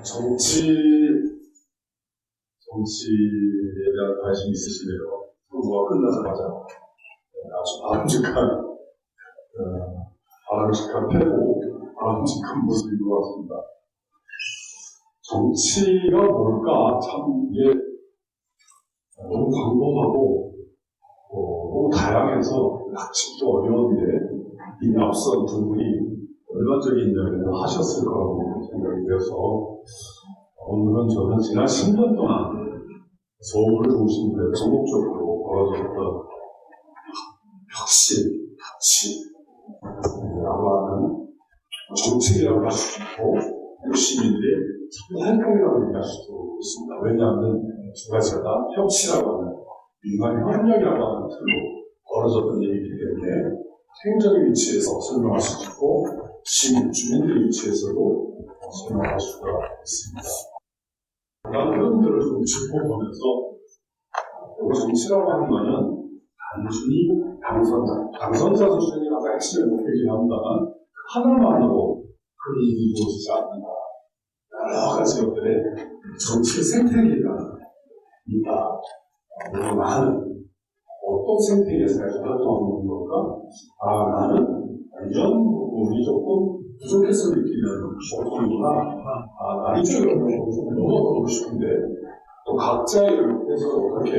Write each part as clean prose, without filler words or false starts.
정치에 대한 관심이 있으시네요. 선거가 끝나자마자 아주 바람직한 태도, 바람직한 모습인 것 같습니다. 정치가 뭘까? 참 이게 너무 광범하고 너무 다양해서 닥치기도 어려운데 이미 앞선 두 분이 일반적인 이야기를 하셨을 거라고 생각이 되어서 오늘은 저는 지난 10년 동안 서울을 중심으로 전국적으로 벌어졌던 혁신, 가치, 라고 하는 정책이라고 할 수도 있고 시민들의 활동이라고 얘기할 수도 있습니다. 왜냐하면 두 가지가 다 혁신이라고 하는 민간 협력이라고 하는 틀로 벌어졌던 얘기이기 때문에 행정의 위치에서 설명할 수 있고 주민들의 위치에서도 설명할 수가 있습니다. 그런 흐름들을 좀 짚어보면서 정치라고 하는 것은 단순히 당선자 수준이 가장 핵심의 목표이긴 합니다만 하나만으로 그 일이 이루어지지 않는다. 여러 가지 것들의 정치 생태계가 있다. 너무 많은 어떤 생태계에서 활동하는 건가? 나는 이런 부분이 조금 부족해서 느끼는 고통이구나. 나 이쪽으로 좀 넘어가고 싶은데 또 각자의 의견에서 어떻게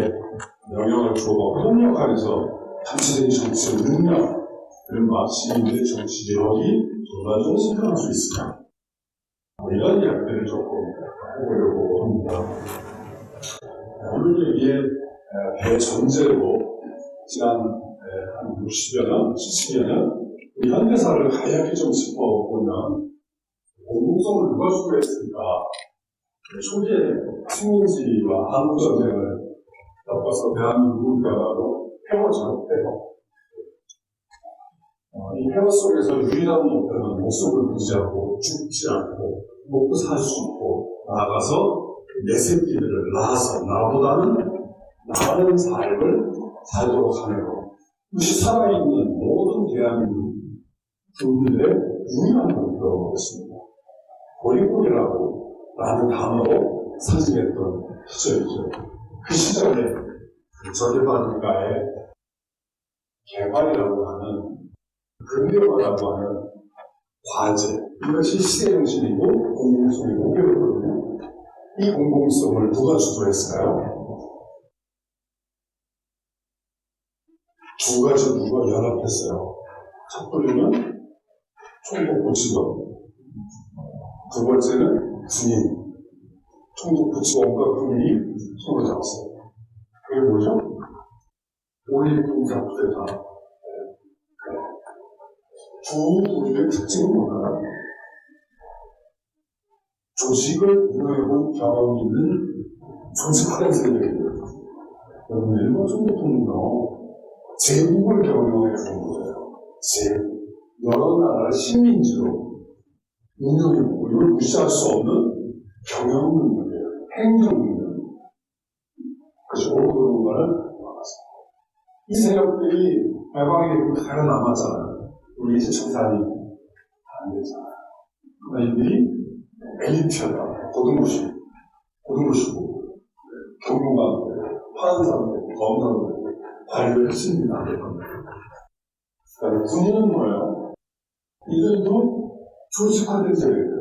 영향을 주고 협력하면서 단체적인 정치 능력 그런 시민의 정치력이 전반적으로 성장할 수 있을까? 이런 이야기들을 조금 해보려고 합니다. 오늘 얘기의 대전제로 지난 한 60여 년, 70여 년 우리 현대사를 간략히 좀 짚어보면 공공성을 누가 주도했습니까? 초기에 식민지와 한국전쟁을 겪어서 대한민국 국가로 폐허졌대요. 이 폐허 속에서 유일한 목표는 목숨을 부지하고 죽지 않고 먹고 살 수 있고 나아가서 내 새끼들을 낳아서 나보다는 나은 삶을 살도록 하는 것. 이것이 살아있는 모든 대한민국 국민들의 유일한 목표였습니다. 고리골이라고 라는 단어로 상징했던 시절이죠. 그 시절에 저개발국가의 개발이라고 하는 근대화라고 하는 과제 이것이 시대정신이고 공공성의 목표였거든요. 이 공공성을 누가 주도했을까요? 두 가지 누가 연합했어요. 첫 번째는 총독부치원, 두 번째는 군인, 총독부치원과 군인이 손을 잡았어요. 그게 뭐죠? 5.16 쿠데타. 두 우리의 특징은 뭘까요? 조직을 운영해본 경험이 있는 조직화된 세력이에요. 여러분, 일본 총독부는요, 제국을 경영해본 거예요. 여러 나라를 식민지로 운영해보고 이걸 무시할 수 없는 경영 능력이에요. 행정 능력. 그것이 옳고 그런 거를 막았어요. 이 세력들이 해방이 되고 가려 남았잖아요. 우리 시청산이 안 되잖아요. 이들이 엘리트였다. 고등부시고, 경영관들, 판사들, 검사들, 관리를 했습니다. 그다음에 군인은 뭐예요? 이들도 조직화된 세력이에요.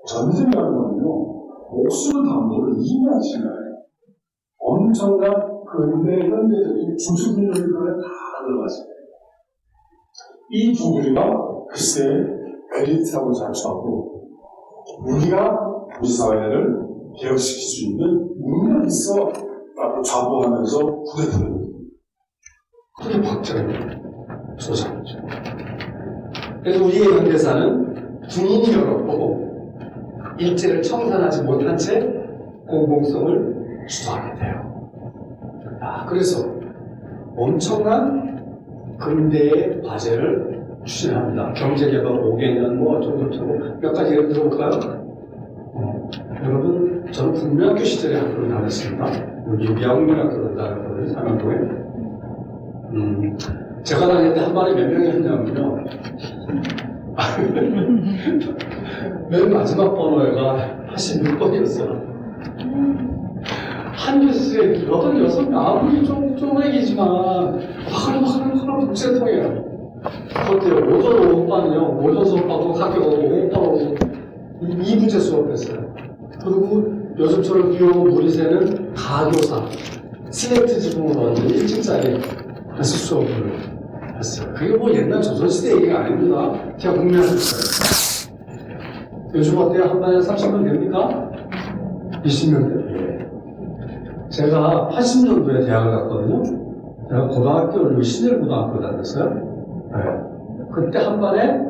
전쟁이라는 건요, 목숨을 담보를 이해하시는 거예요. 엄청난 근대 현대적인 조직운영의 그에 다 들어가시는 거예요. 이 두 부류가 글쎄 엘리트하고 자처하고 우리가 우리 사회를 개혁시킬 수 있는 능력이 있어 라고 자부하면서 부대표를 그게 박정희 소장이죠. 그래서 우리의 현대사는 군인이 어렵고 일제를 청산하지 못한 채 공공성을 주도하게 돼요. 그래서 엄청난 근대의 과제를 추진합니다. 경제개발 5개년 어쩌고저쩌고 몇 가지 예를 들어볼까요? 여러분, 저는 국민학교 시절에 학교를 다녔습니다. 여기 미학문학교를 다녔거든요, 상암동에. 제가 다닐 때 한 반에 몇 명이 했냐면요, 맨 마지막 번호가 86번이었어요. 한 뉴스에 86명, 아무리 좀 애기지만, 화가는 국세통이에요. 그것도요, 오전 오후반은요, 오전 수업하고 학교 오후반으로 이 문제 수업했어요. 그리고 요즘처럼 비 오고 물이 새는 가교사, 슬레이트 지붕으로 완전 1층짜리 그래서 수업을 했어요. 그게 뭐 옛날 조선시대 얘기가 아닙니다. 제가 국민학교였어요. 요즘 어때요? 한 반에 30명 됩니까? 20명 돼요. 예. 제가 80년도에 대학을 갔거든요. 제가 고등학교를 신일고등학교 다녔어요. 네. 그때 한 반에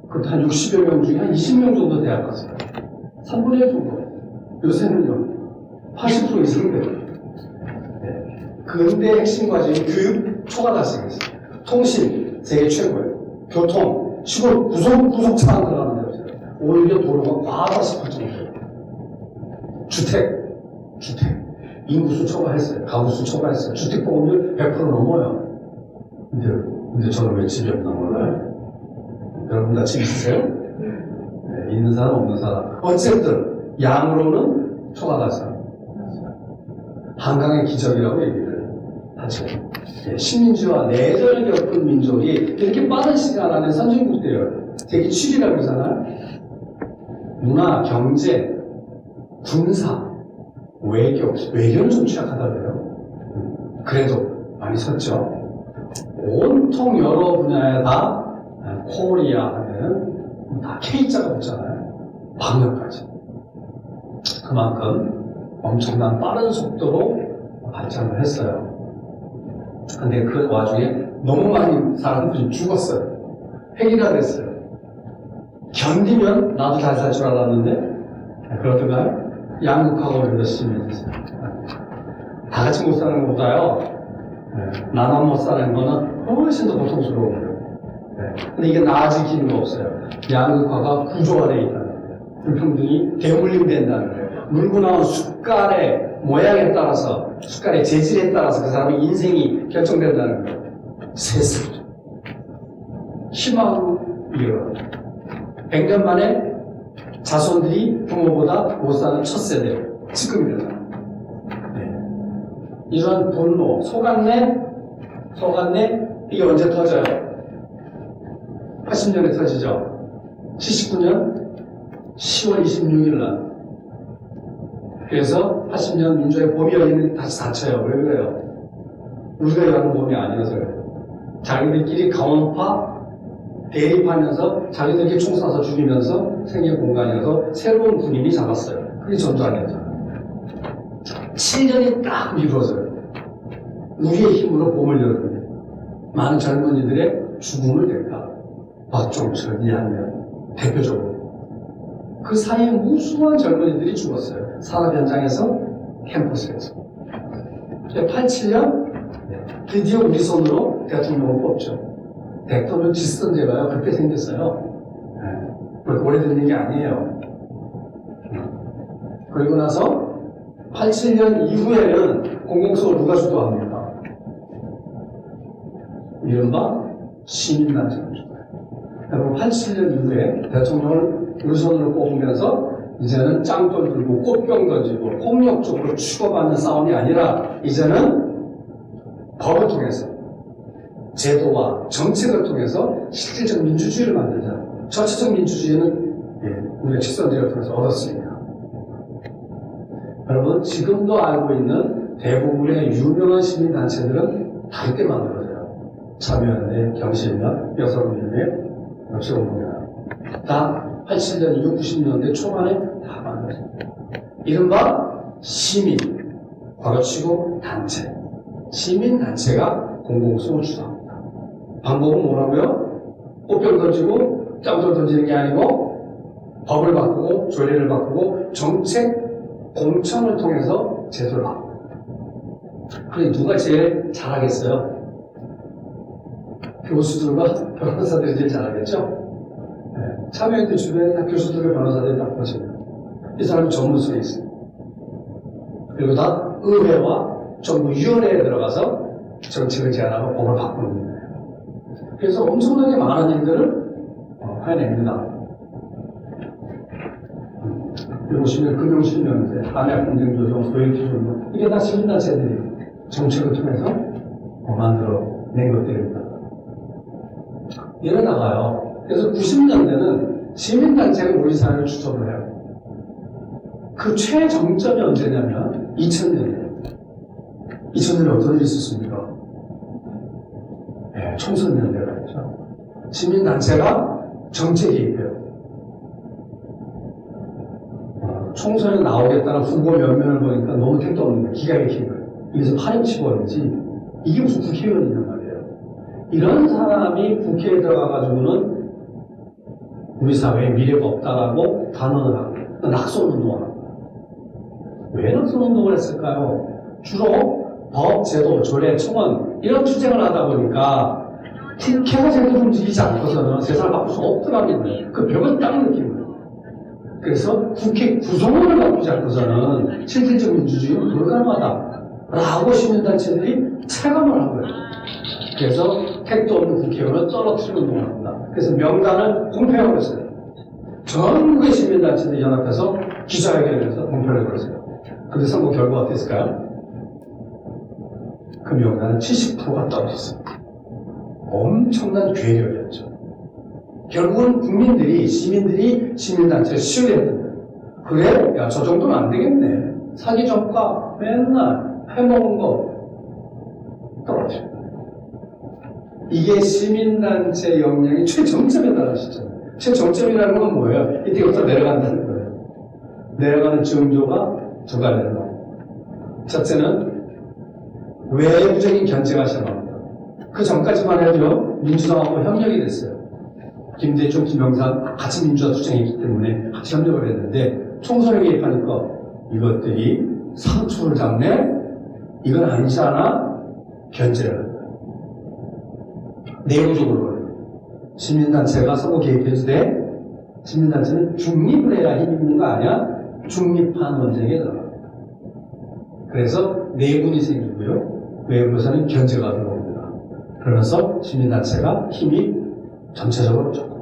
그때 한 60여 명 중에 한 20명 정도 대학 갔어요. 3분의 1 정도. 요새는요, 80% 이상 돼요. 네. 근대 핵심 과정이 교육 초과 달성했어요. 통신, 세계 최고예요. 교통, 시골 구속차 안 들어가는 데 없어요. 오히려 도로가 과하다 싶을 정도예요. 주택. 인구수 초과했어요. 가구수 초과했어요. 주택보급률 100% 넘어요. 근데 저는 왜 집이 없나 몰라요? 여러분 다 집 있으세요? 네, 있는 사람, 없는 사람. 어쨌든, 양으로는 초과달성. 한강의 기적이라고 얘기를 하죠. 네, 식민지와 내전을 겪은 민족이 이렇게 빠른 시간 안에 선진국대요. 되게 7이라고 그러잖아요. 문화, 경제, 군사, 외교는 좀 취약하다 그래요. 그래도 많이 섰죠. 온통 여러 분야에 다 코리아 하면 다 K자가 붙잖아요. 방역까지. 그만큼 엄청난 빠른 속도로 발전을 했어요. 근데 그 와중에 너무 많은 사람들이 죽었어요. 획일화 됐어요. 견디면 나도 잘 살 줄 알았는데 그러다가 양극화가 오히려 심해졌어요. 다 같이 못 사는 것보다요, 나만 못 사는 거는 훨씬 더 고통스러워요. 근데 이게 나아질 기미가 없어요. 양극화가 구조 안에 있다는 거예요. 불평등이 대물림된다는 거예요. 물고 나온 숟갈의 모양에 따라서, 숟갈의 재질에 따라서 그 사람의 인생이 결정된다는 거예요. 세습. 희망으로 일어납니다. 100년 만에 자손들이 부모보다 못 사는 첫 세대, 지금입니다. 네. 이런 분노, 속안내, 이게 언제 터져요? 80년에 터지죠. 79년 10월 26일 날. 그래서 80년 민주의 봄이 열리는 다시 닫혀요. 왜 그래요? 우리가 일하는 봄이 아니어서 그래요. 자기들끼리 강원파 대립하면서 자기들끼리 총 쏴서 죽이면서 생애 공간이어서 새로운 군인이 잡았어요. 그게 전두환이었죠. 7년이 딱 미뤄져요. 우리의 힘으로 봄을 열었는데 많은 젊은이들의 죽음을 대가 박종철, 이한명 대표적으로 그 사이에 무수한 젊은이들이 죽었어요. 산업 현장에서, 캠퍼스에서. 87년 드디어 우리 손으로 대통령을 뽑죠. 대통령 직선제가요, 그때 생겼어요. 그렇게 오래된 얘기 아니에요. 그리고 나서 87년 이후에는 공공수를 누가 주도합니까? 이른바 시민단체가 주도해요. 여러분, 87년 이후에 대통령을 우리 손으로 뽑으면서 이제는 짱돌 들고 꽃병 던지고 폭력적으로 추구받는 싸움이 아니라 이제는 법을 통해서 제도와 정책을 통해서 실질적 민주주의를 만들자. 전체적 민주주의는 우리가 직선제를 통해서 얻었습니다. 여러분, 지금도 알고 있는 대부분의 유명한 시민단체들은 다 이때 만들어져요. 참여연대, 경실련, 여성연대, 역시공동연합. 다 87년 이후 90년대 초반에 다 만들어져요. 이른바 시민, 걸어치고 단체. 시민단체가 공공수를 주도합니다. 방법은 뭐라고요? 꽃병 던지고 짱돌 던지는 게 아니고 법을 바꾸고 조례를 바꾸고 정책 공청을 통해서 제도를 바꾸고. 그래 누가 제일 잘하겠어요? 교수들과 변호사들이 제일 잘하겠죠? 네. 참여연대 주변에 다 교수들과 변호사들이 다 퍼집니다. 이 사람이 전문성이 있어요. 그리고 다 의회와 정부위원회에 들어가서 정책을 제안하고 법을 바꾸는 거예요. 그래서 엄청나게 많은 일들을 해냅니다. 보시면 금융실명제, 한약분쟁조정, 소액주주운동 이게 다 시민단체들이 정책을 통해서 만들어낸 것들입니다. 이러다가요. 그래서 90년대는 시민단체가 우리 사회를 주도를 해요. 그 최정점이 언제냐면 2000년이에요. 2000년에 어떤 일이 있었습니까? 네, 총선연대가 있죠. 시민단체가 정책에 입혀요. 총선에 나오겠다는 후보 몇 명을 보니까 너무 택도 없는 거예요. 기가 막힌 거예요. 이래서 파렴치고하는지 이게 무슨 국회의원이란 말이에요. 이런 사람이 국회에 들어가가지고는 우리 사회에 미래가 없다라고 단언을 하고 낙선운동을 합니다. 왜 낙선운동을 했을까요? 주로 법, 제도, 조례, 청원 이런 투쟁을 하다 보니까 국회가 제대로 움직이지 않고서는 세상을 바꿀 수 없더라는 거예요. 그 벽은 딱 느낀 거예요. 그래서 국회 구성원을 바꾸지 않고서는 실질적 민주주의는 불가능하다라고 시민단체들이 체감을 한 거예요. 그래서 택도 없는 국회의원을 떨어뜨리는 운동을 합니다. 그래서 명단을 공표하고 있어요. 전국의 시민단체들이 연합해서 기자회견에서 공표를 걸었어요. 근데 선거 결과가 어땠을까요? 그 명단은 70%가 떨어졌어요. 엄청난 괴력이었죠. 결국은 국민들이, 시민들이 시민단체를 신뢰했던 거예요. 그래? 야, 저 정도는 안 되겠네. 사기 전과 맨날 해먹은 거 떨어져. 이게 시민단체 역량이 최정점에 달하시죠. 최정점이라는 건 뭐예요? 이때부터 내려간다는 거예요. 내려가는 징조가 두 가지를 나옵니다. 첫째는 외부적인 견제가 시작합니다. 그 전까지만 해도 민주당하고 협력이 됐어요. 김대중, 김영삼 같이 민주화 투쟁했기 때문에 같이 협력을 했는데 총선에 개입하니까 이것들이 상처를 잡네? 이건 아니잖아? 견제를 합니다. 내부적으로 시민단체가 선거 개입해도 돼? 시민단체는 중립을 해야 힘 있는 거 아니야? 중립한 논쟁에 들어갑니다. 그래서 내분이 생기고요. 외부에서는 견제가 들어옵니다. 그러면서 시민단체가 힘이 전체적으로 조금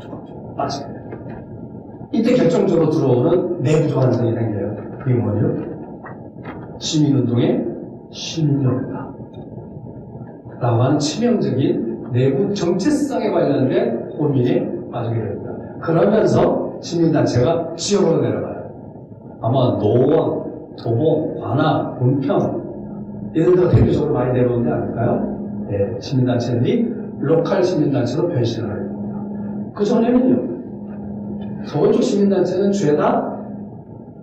빠지게 됩니다. 이때 결정적으로 들어오는 내부적 환상이 생겨요. 그게 뭐죠? 시민운동의 신념이다. 라고 하는 치명적인 내부 정체성에 관련된 고민에 빠지게 됩니다. 그러면서 시민단체가 지역으로 내려가요. 아마 노원, 도봉, 관악, 문평 이런 데가 대표적으로 많이 내려오는 데 아닐까요? 네, 시민단체들이 로컬 시민단체로 변신을 합니다. 그 전에는요, 서울 쪽 시민단체는 죄다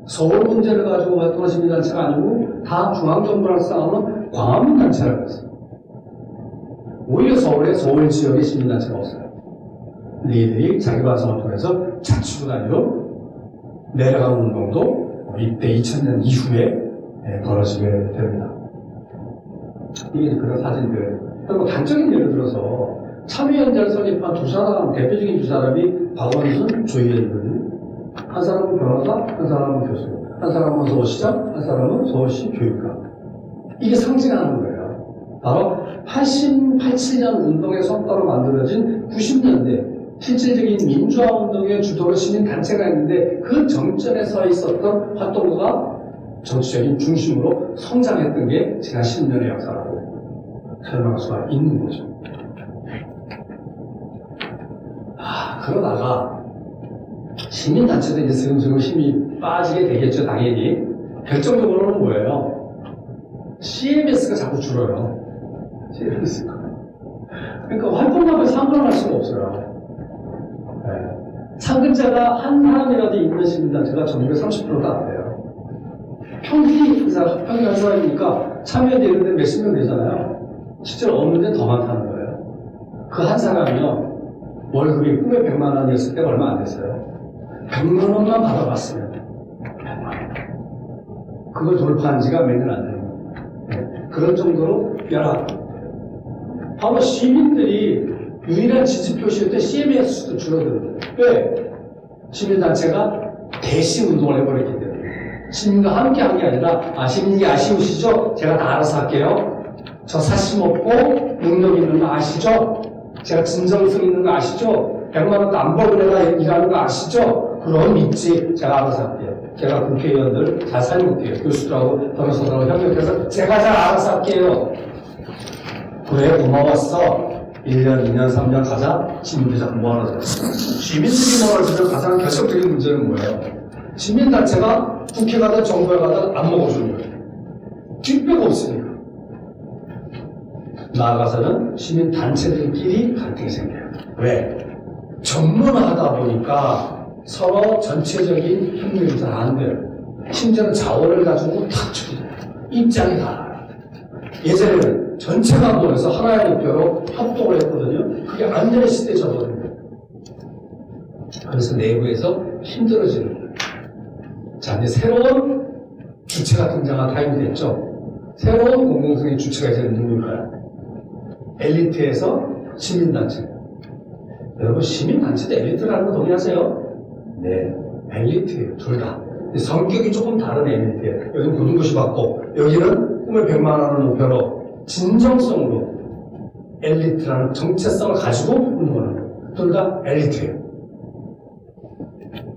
서울 문제를 가지고 활동한 시민단체가 아니고 다 중앙정부랑 싸우는 광화문단체라고 했어요. 오히려 서울에 서울 지역의 시민단체가 없어요. 근데 이들이 자기 발성을 통해서 자치구 단위로 내려가는 운동도 이때 2000년 이후에 벌어지게 됩니다. 이게 그런 사진들. 그리고 단적인 예를 들어서 참여연대를 설립한 두 사람, 대표적인 두 사람이 박원순, 조희연이거든요. 한 사람은 변호사, 한 사람은 교수, 한 사람은 서울시장, 한 사람은 서울시 교육감. 이게 상징하는 거예요. 바로 87년 운동의 성과로 만들어진 90년대 실질적인 민주화 운동의 주도로 시민단체가 있는데 그 정점에 서 있었던 활동가가 정치적인 중심으로 성장했던 게 지난 10년의 역사라고 설명할 수가 있는 거죠. 그러다가 시민단체도 이제 슬금슬금 힘이 빠지게 되겠죠, 당연히. 결정적으로는 뭐예요? CMS가 자꾸 줄어요. CMS가. 그러니까 활동가가 상관할 수가 없어요. 네. 상근자가 한 사람이라도 있는 시민단체가 전국의 30%도 안 돼요. 평균 한 사람이니까 참여연대 이런 데 몇십 명 되잖아요. 실제로 없는데 더 많다는 거예요. 그 한 사람이요. 월급이 꿈에 100만 원이었을 때 얼마 안 됐어요. 100만 원만 받아봤으면 100만 원. 그걸 돌파한 지가 몇 년 안 되는 거예요. 네. 그런 정도로 열악합니다. 바로 시민들이 유일한 지지 표시일 때 CMS도 줄어들어요. 왜? 시민단체가 대신 운동을 해버렸기 때문에. 시민과 함께 한 게 아니라, 시민이 아쉬우시죠? 제가 다 알아서 할게요. 저 사심 없고 능력 있는 거 아시죠? 제가 진정성 있는 거 아시죠? 100만 원도 안 벌고 내가 일하는 거 아시죠? 그럼 믿지. 제가 알아서 할게요. 제가 국회의원들 잘 살려볼게요. 교수들하고 변호사들하고 협력해서 제가 잘 알아서 할게요. 그래, 고마웠어. 1년, 2년, 3년 가자. 시민들이 자꾸 모아놔서. 시민들이 모아놔서 가장 결정적인 문제는 뭐예요? 시민단체가 국회 가든 정부에 가든 안 먹어주는 거예요. 뒷배가 없으니까. 나아가서는 시민단체들끼리 갈등이 생겨요. 왜? 전문화하다 보니까 서로 전체적인 협력이 잘 안 돼요. 심지어는 자원을 가지고 탁 죽이죠. 입장이 달라요. 예전에는 전체가 모여서 하나의 목표로 협동을 했거든요. 그게 안 되는 시대에 접어든 거예요. 그래서 내부에서 힘들어지는 거예요. 자, 이제 새로운 주체가 등장한 타임이 됐죠. 새로운 공공성의 주체가 이제 누굴까요? 엘리트에서 시민단체. 여러분, 시민단체도 엘리트라는 거 동의하세요? 네, 엘리트예요. 둘 다. 성격이 조금 다른 엘리트예요. 여기는 고등고시 받고, 여기는 꿈에 100만 원을 목표로 진정성으로 엘리트라는 정체성을 가지고 운동하는 거예요. 둘 다 엘리트예요.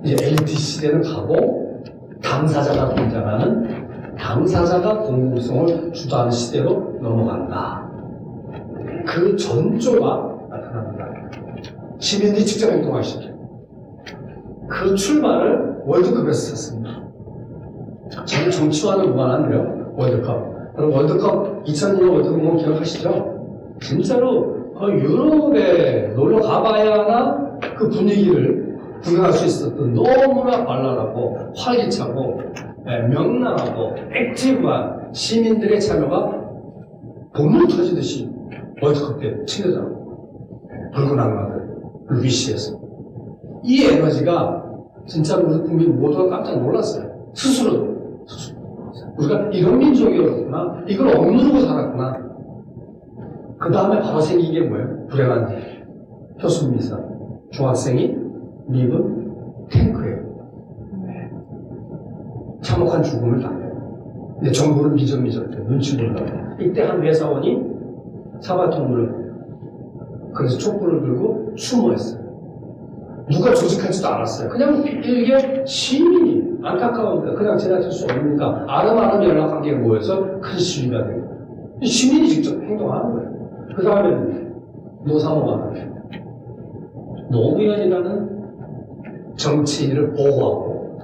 이제 엘리트 시대는 가고, 당사자가 등장하는 당사자가 공공성을 주도하는 시대로 넘어간다. 그 전조가 나타납니다. 시민들이 직접 행동하시죠. 그 출발을 월드컵에서 쳤습니다. 저는 정치와는 무관한데요. 월드컵. 그럼 월드컵 2002년 월드컵 기억하시죠? 진짜로 유럽에 놀러 가봐야 하나 그 분위기를 구경할 수 있었던 너무나 발랄하고 활기차고 명랑하고 액티브한 시민들의 참여가 봄을 터지듯이 월드컵 때 챙겨져요. 붉은 악마들 위시에서 이 에너지가 진짜로 우리 국민 모두가 깜짝 놀랐어요. 스스로 우리가 이런 민족이었구나, 이걸 억누르고 살았구나. 그 다음에 바로 생긴 게 뭐예요? 불행한 일. 표순미사 중학생이 미군 탱크예요. 참혹한 죽음을 당해요. 근데 정부는 미적미적해요. 눈치 보려고. 이때 한 회사원이 사발통물을, 그래서 촛불을 들고 추모했어요. 누가 조직하지도 않았어요. 그냥 이게 시민이 안타까우니까 그냥 지나칠 수 없으니까 아름아름 연락관계가 모여서 큰 시위가 되고 시민이 직접 행동하는 거예요. 그 다음에는 노사모가 노무현이라는 정치인을 보호하고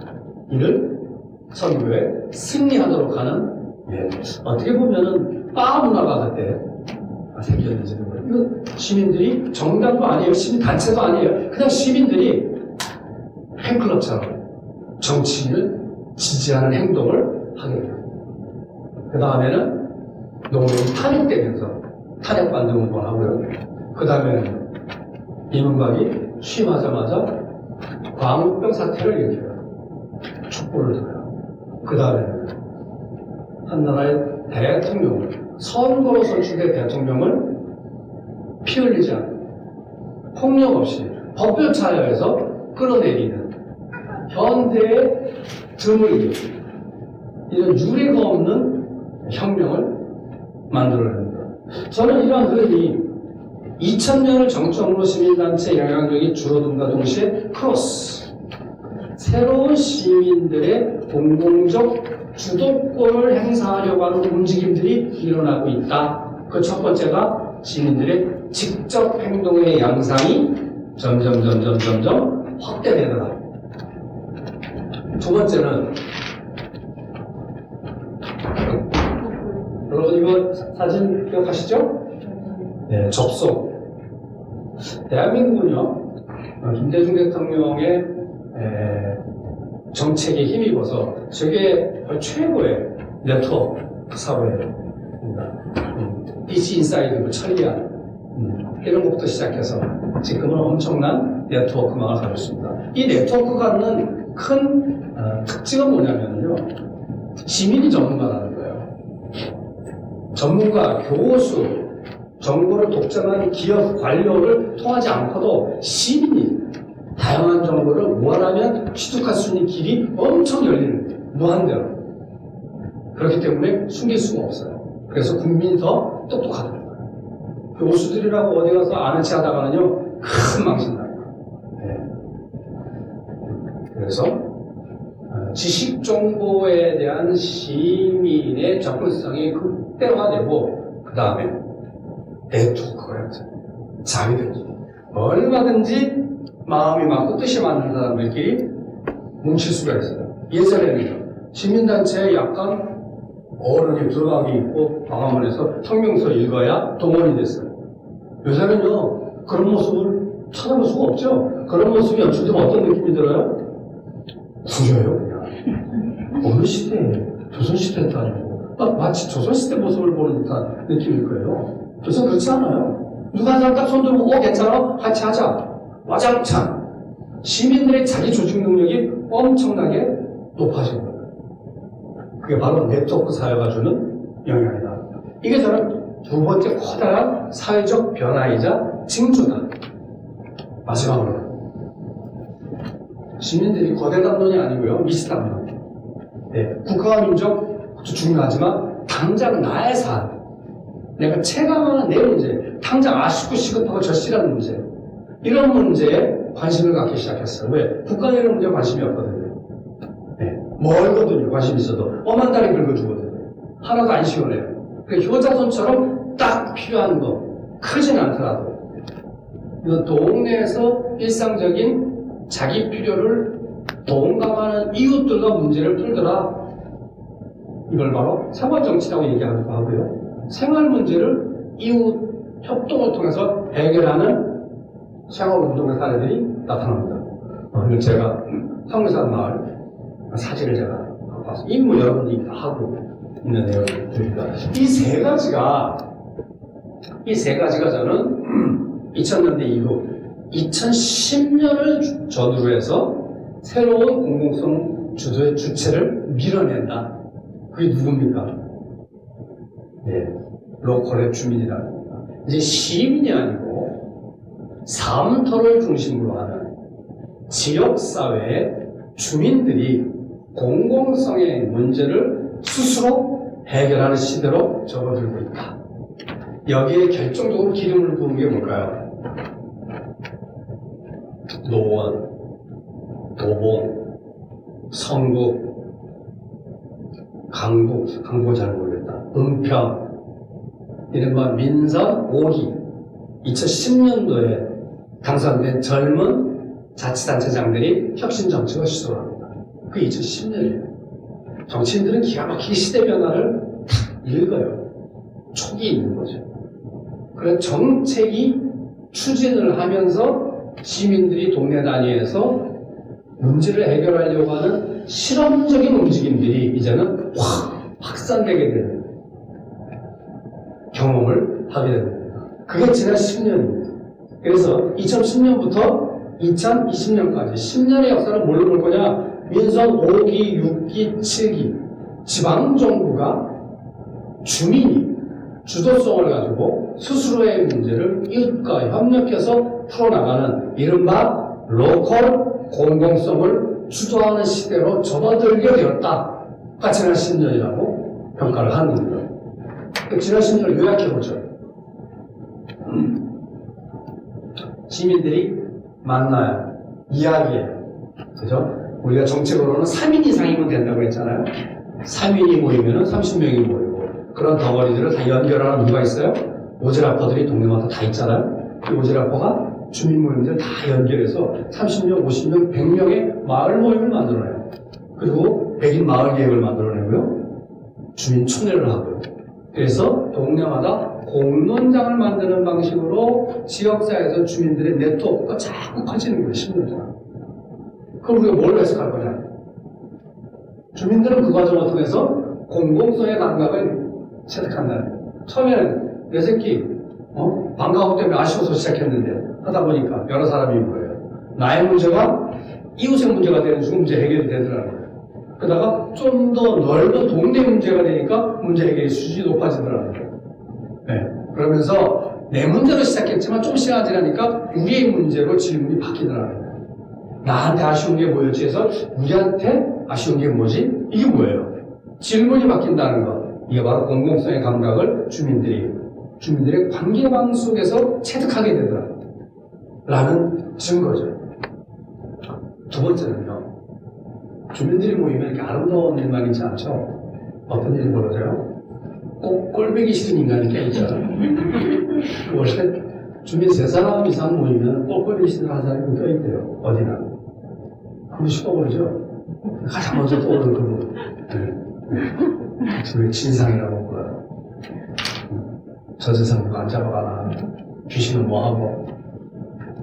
이를 선거에 승리하도록 하는, 어떻게 보면은 바 문화가 그때 생겼는지도 모르겠어요. 이거 시민들이 정당도 아니에요. 시민단체도 아니에요. 그냥 시민들이 팬클럽처럼 정치인을 지지하는 행동을 하게 돼요. 그 다음에는 노무현이 탄핵되면서 탄핵 반대 운동을 하고요. 그 다음에는 이명박이 취임하자마자 광우병 사태를 일으켜요. 촛불을 들어요. 그 다음에는 한나라의 대통령을, 선거로 선출된 대통령을 피 흘리지 않고 폭력 없이 법별차여에서 끌어내리는 현대의 드물게 이런 유례가 없는 혁명을 만들어냅니다. 저는 이러한 흐름이 2000년을 정점으로 시민단체 영향력이 줄어든과 동시에 크로스, 새로운 시민들의 공공적 주도권을 행사하려고 하는 움직임들이 일어나고 있다. 그 첫 번째가 시민들의 직접 행동의 양상이 점점 확대되더라. 두 번째는, 여러분 이거 사진 기억하시죠? 네, 접속. 대한민국은요, 김대중 대통령의 정책에 힘입어서 세계 최고의 네트워크 사회입니다. DC 인사이드를 처리한 이런 것부터 시작해서 지금은 엄청난 네트워크망을 가지고 있습니다. 이 네트워크가 갖는 큰 특징은 뭐냐면요, 시민이 전문가라는 거예요. 전문가, 교수, 정보를 독점하는 기업, 관료를 통하지 않고도 시민이 다양한 정보를 원하면 취득할 수 있는 길이 엄청 열리는 거예요. 무한대로. 그렇기 때문에 숨길 수가 없어요. 그래서 국민이 더 똑똑하다는 거예요. 교수들이라고 어디 가서 아는 체 하다가는요, 큰 망신 나요. 그래서 지식 정보에 대한 시민의 접근성이 극대화되고 그 다음에 네트워크가 자기들끼리 얼마든지 마음이 맞고 뜻이 맞는 사람들끼리 뭉칠 수가 있어요. 예전에는 시민단체에 약간 어른이 들어가기 있고 광화문에서 성명서 읽어야 동원이 됐어요. 요새는요 그런 모습을 찾아볼 수가 없죠. 그런 모습이 연출되면 어떤 느낌이 들어요? 구려요 그냥. 어느 시대에 조선시대도 아니고 마치 조선시대 모습을 보는 듯한 느낌일 거예요. 조선 그렇지 않아요. 누가 한 사람 딱 손들고 괜찮아? 같이 하자. 와장창 시민들의 자기 조직 능력이 엄청나게 높아진 거예요. 그게 바로 네트워크 사회가 주는 영향이다. 이게 저는 두 번째 커다란 사회적 변화이자 징조다. 마지막으로 시민들이 거대 담론이 아니고요 미시 담론. 네, 국가와 민족 중요하지만 당장 나의 삶, 내가 체감하는 내 문제, 당장 아쉽고 시급하고 절실한 문제, 이런 문제에 관심을 갖기 시작했어요. 왜? 국가에 이런 문제에 관심이 없거든요. 네, 멀거든요. 관심 있어도 엄한 다리 긁어주거든요. 하나도 안 시원해요. 그러니까 효자손처럼 딱 필요한 거 크진 않더라도 이 동네에서 일상적인 자기 필요를 동감하는 이웃들과 문제를 풀더라. 이걸 바로 생활정치라고 얘기하기도 하고요. 생활 문제를 이웃 협동을 통해서 해결하는 생활운동의 사례들이 나타납니다. 이건 제가 성산 마을 사진을 제가 갖고 와서 인물 여러분들이 하고 있는 내용입니다. 이 세 가지가 저는 2000년대 이후 2010년을 전후로 해서 새로운 공공성 주도의 주체를 밀어낸다. 그게 누굽니까? 네, 로컬의 주민이라는 겁니다. 이제 시민이 아니고 삶터를 중심으로 하는 지역사회의 주민들이 공공성의 문제를 스스로 해결하는 시대로 접어들고 있다. 여기에 결정적으로 기름을 부은 게 뭘까요? 노원, 도봉, 성북, 강북은 잘 모르겠다. 은평, 이른바 민선 5기 2010년도에 당선된 젊은 자치단체장들이 혁신정책을 시도를 합니다. 그게 2010년이에요. 정치인들은 기가 막히게 시대 변화를 탁 읽어요. 촉이 있는 거죠. 그런 정책이 추진을 하면서 시민들이 동네 단위에서 문제를 해결하려고 하는 실험적인 움직임들이 이제는 확 확산되게 되는 경험을 하게 됩니다. 그게 지난 10년입니다. 그래서 2010년부터 2020년까지 10년의 역사를 뭘로 볼 거냐? 민선 5기, 6기, 7기 지방정부가 주민이 주도성을 가지고 스스로의 문제를 이웃과 협력해서 풀어나가는 이른바 로컬 공공성을 주도하는 시대로 접어들게 되었다가 지난 10년이라고 평가를 하는 겁니다. 지난 10년을 요약해보죠. 시민들이 만나요. 이야기해요. 그죠? 우리가 정책으로는 3인 이상이면 된다고 했잖아요. 3인이 모이면 30명이 모이고 그런 덩어리들을 다 연결하는 누가 있어요? 오지라퍼들이 동네마다 다 있잖아요. 그 오지라퍼가 주민 모임들 다 연결해서 30명, 50명, 100명의 마을 모임을 만들어내요. 그리고 100인 마을 계획을 만들어내고요. 주민총회를 하고요. 그래서 동네마다 공론장을 만드는 방식으로 지역사회에서 주민들의 네트워크가 자꾸 커지는 거예요. 10년 동안. 그럼 우리가 뭘 해석할 거냐? 주민들은 그 과정을 통해서 공공성의 감각을 체득한다는 거예요. 처음에는 내 새끼 방과후 때문에 아쉬워서 시작했는데 하다 보니까 여러 사람이 뭐예요? 나의 문제가 이웃의 문제가 되는 순간 문제 해결이 되더라고요. 그러다가 좀 더 넓은 동네 문제가 되니까 문제 해결의 수준이 높아지더라고요. 네. 그러면서 내 문제로 시작했지만 좀 시간이 지나니까 우리의 문제로 질문이 바뀌더라고요. 나한테 아쉬운 게 뭐였지 해서 우리한테 아쉬운 게 뭐지? 이게 뭐예요? 질문이 바뀐다는 거. 이게 바로 공공성의 감각을 주민들의 관계방 속에서 체득하게 되더라. 라는 증거죠. 두 번째는요. 주민들이 모이면 이렇게 아름다운 일만 있지 않죠? 어떤 일이 벌어져요? 꼭 꼴보기 싫은 인간이 껴있잖아요. 원래 주민 3사람 이상 모이면 꼭 꼴보기 싫은 한 사람이 껴있대요. 어디나. 한번 씹어버리죠? 가장 먼저 떠오르는 그분. 그 진상이라고 불러요. 저 세상 누가 안 잡아가나. 귀신은 뭐하고.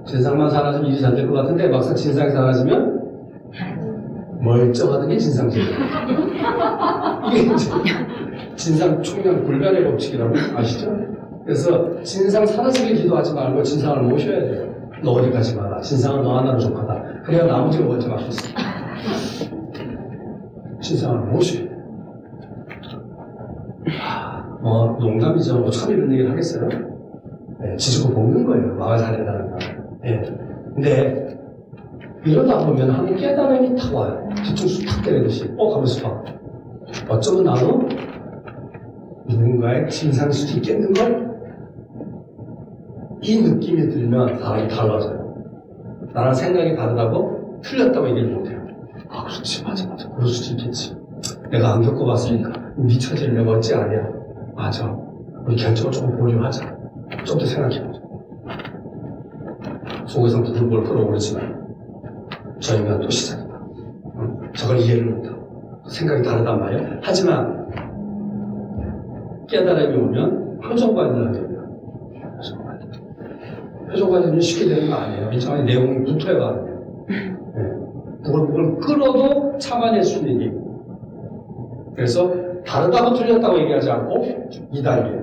진상만 사라지면 일이 잘 될 것 같은데 막상 진상이 사라지면 멀쩡하던 게 진상이에요. 이게 이제 진상 총량 불변의 법칙이라고 아시죠? 그래서 진상 사라지길 기도하지 말고 진상을 모셔야 돼요. 너 어디 가지 마라. 진상은 너 하나로 족하다. 그래야 나머지가 멀쩡할 수 있어. 진상을 모셔야 돼요. 뭐 농담이죠. 뭐 참 이런 얘기를 하겠어요? 네, 지지고 볶는 거예요. 마을 살인다는 거. 네. 근데 이러다 보면 한번 깨달음이 탁 와요. 뒤통수 탁 때리듯이 하면서 봐. 어쩌면 나도 누군가의 진상 수도 있겠는걸? 이 느낌이 들면 사람이 달라져요. 나랑 생각이 다르다고 틀렸다고 얘기를 못해요. 아 그렇지 맞아 그럴 수도 있겠지. 내가 안 겪어봤으니까 미쳐질 내가 어찌 아냐. 맞아. 우리 결정을 조금 보류하자. 좀 더 생각해보자. 속에서 부들부들 끓어오르지만 저 인간 또 시작이다. 저걸 이해를 못하고 생각이 다르단 말이야. 하지만 깨달음이 오면 표정관리를 하게 돼요. 표정관리는 쉽게 되는 거 아니에요. 민청하게 내용이 붙어야 가거든요. 부글부글 끓어도 참아낼 수 있는 얘기. 그래서 다르다고 틀렸다고 얘기하지 않고 2단계.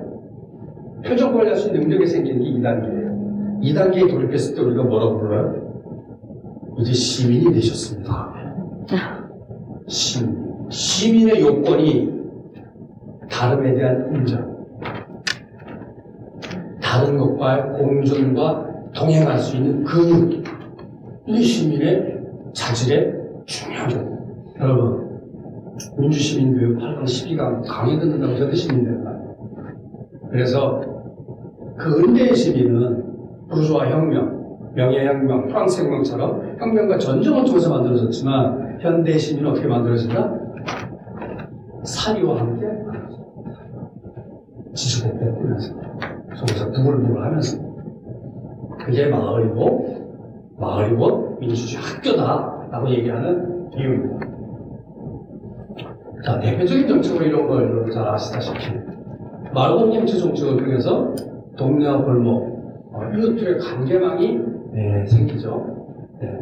표정 관리할 수 있는 능력이 생기는 게 2단계예요. 2단계에 돌입했을 때 우리가 뭐라고 불러요? 이제 시민이 되셨습니다. 시민의 요건이 다름에 대한 인정, 다른 것과의 공존과 동행할 수 있는 근육, 이 시민의 자질의 중요한 조건. 여러분, 민주시민교육 8강 12강 강의 듣는다고 저도 시민 되는 거 아니에요. 그래서 그 은대의 시민은 부르주아 혁명, 명예혁명, 프랑스 혁명처럼 혁명과 전쟁을 통해서 만들어졌지만 현대 시민은 어떻게 만들어진다? 사리와 함께 지지고 볶으면서 속에서 부글부글 하면서 그게 마을이고 민주주의 학교다라고 얘기하는 이유입니다. 자, 대표적인 정책으로 이런 걸 여러분 잘 아시다시피 마을공동체 정책을 통해서 동네와 골목, 이웃들의 관계망이 생기죠.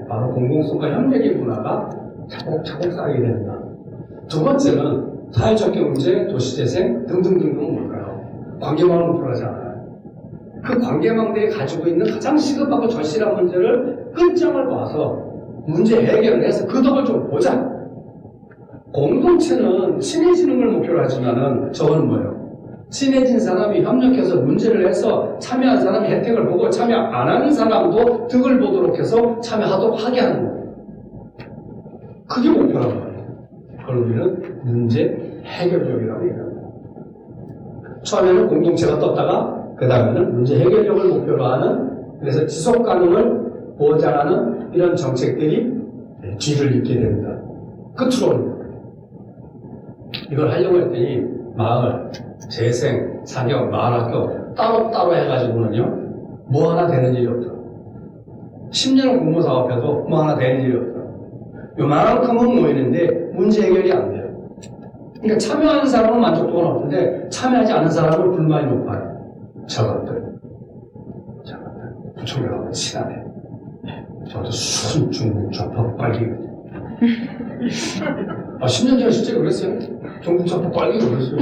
바로 공공성과 협력의 문화가 차곡차곡 쌓이게 됩니다. 두 번째는 사회적 경제, 도시재생 등등등등은 뭘까요? 관계망을 목표로 하지 않아요. 그 관계망들이 가지고 있는 가장 시급하고 절실한 문제를 끝장을 봐서 문제 해결을 해서 그 덕을 좀 보자. 공동체는 친해지는 걸 목표로 하지만은 저거는 뭐예요? 친해진 사람이 협력해서 문제를 해서 참여한 사람이 혜택을 보고 참여 안 하는 사람도 득을 보도록 해서 참여하도록 하게 하는 거예요. 그게 목표란 말이에요. 그걸 우리는 문제 해결력이라고 얘기합니다. 처음에는 공동체가 떴다가 그 다음에는 문제 해결력을 목표로 하는, 그래서 지속 가능을 보장하는 이런 정책들이 뒤를 잇게 됩니다. 끝으로 이걸 하려고 했더니 마을, 재생, 사격, 마을학교 따로따로 해가지고는요 뭐 하나 되는 일이 없더라고요. 10년을 공모사업해도 뭐 하나 되는 일이 없더라고요. 요만큼은 모이는데 문제 해결이 안 돼요. 그러니까 참여하는 사람은 만족도가 높은데 참여하지 않은 사람은 불만이 높아요. 저것들 부총리하고 친하네. 저도 순 중국 좌파 빨기거든요. 10년 전에 실제로 그랬어요. 중국 좌파 빨기고 그랬어요.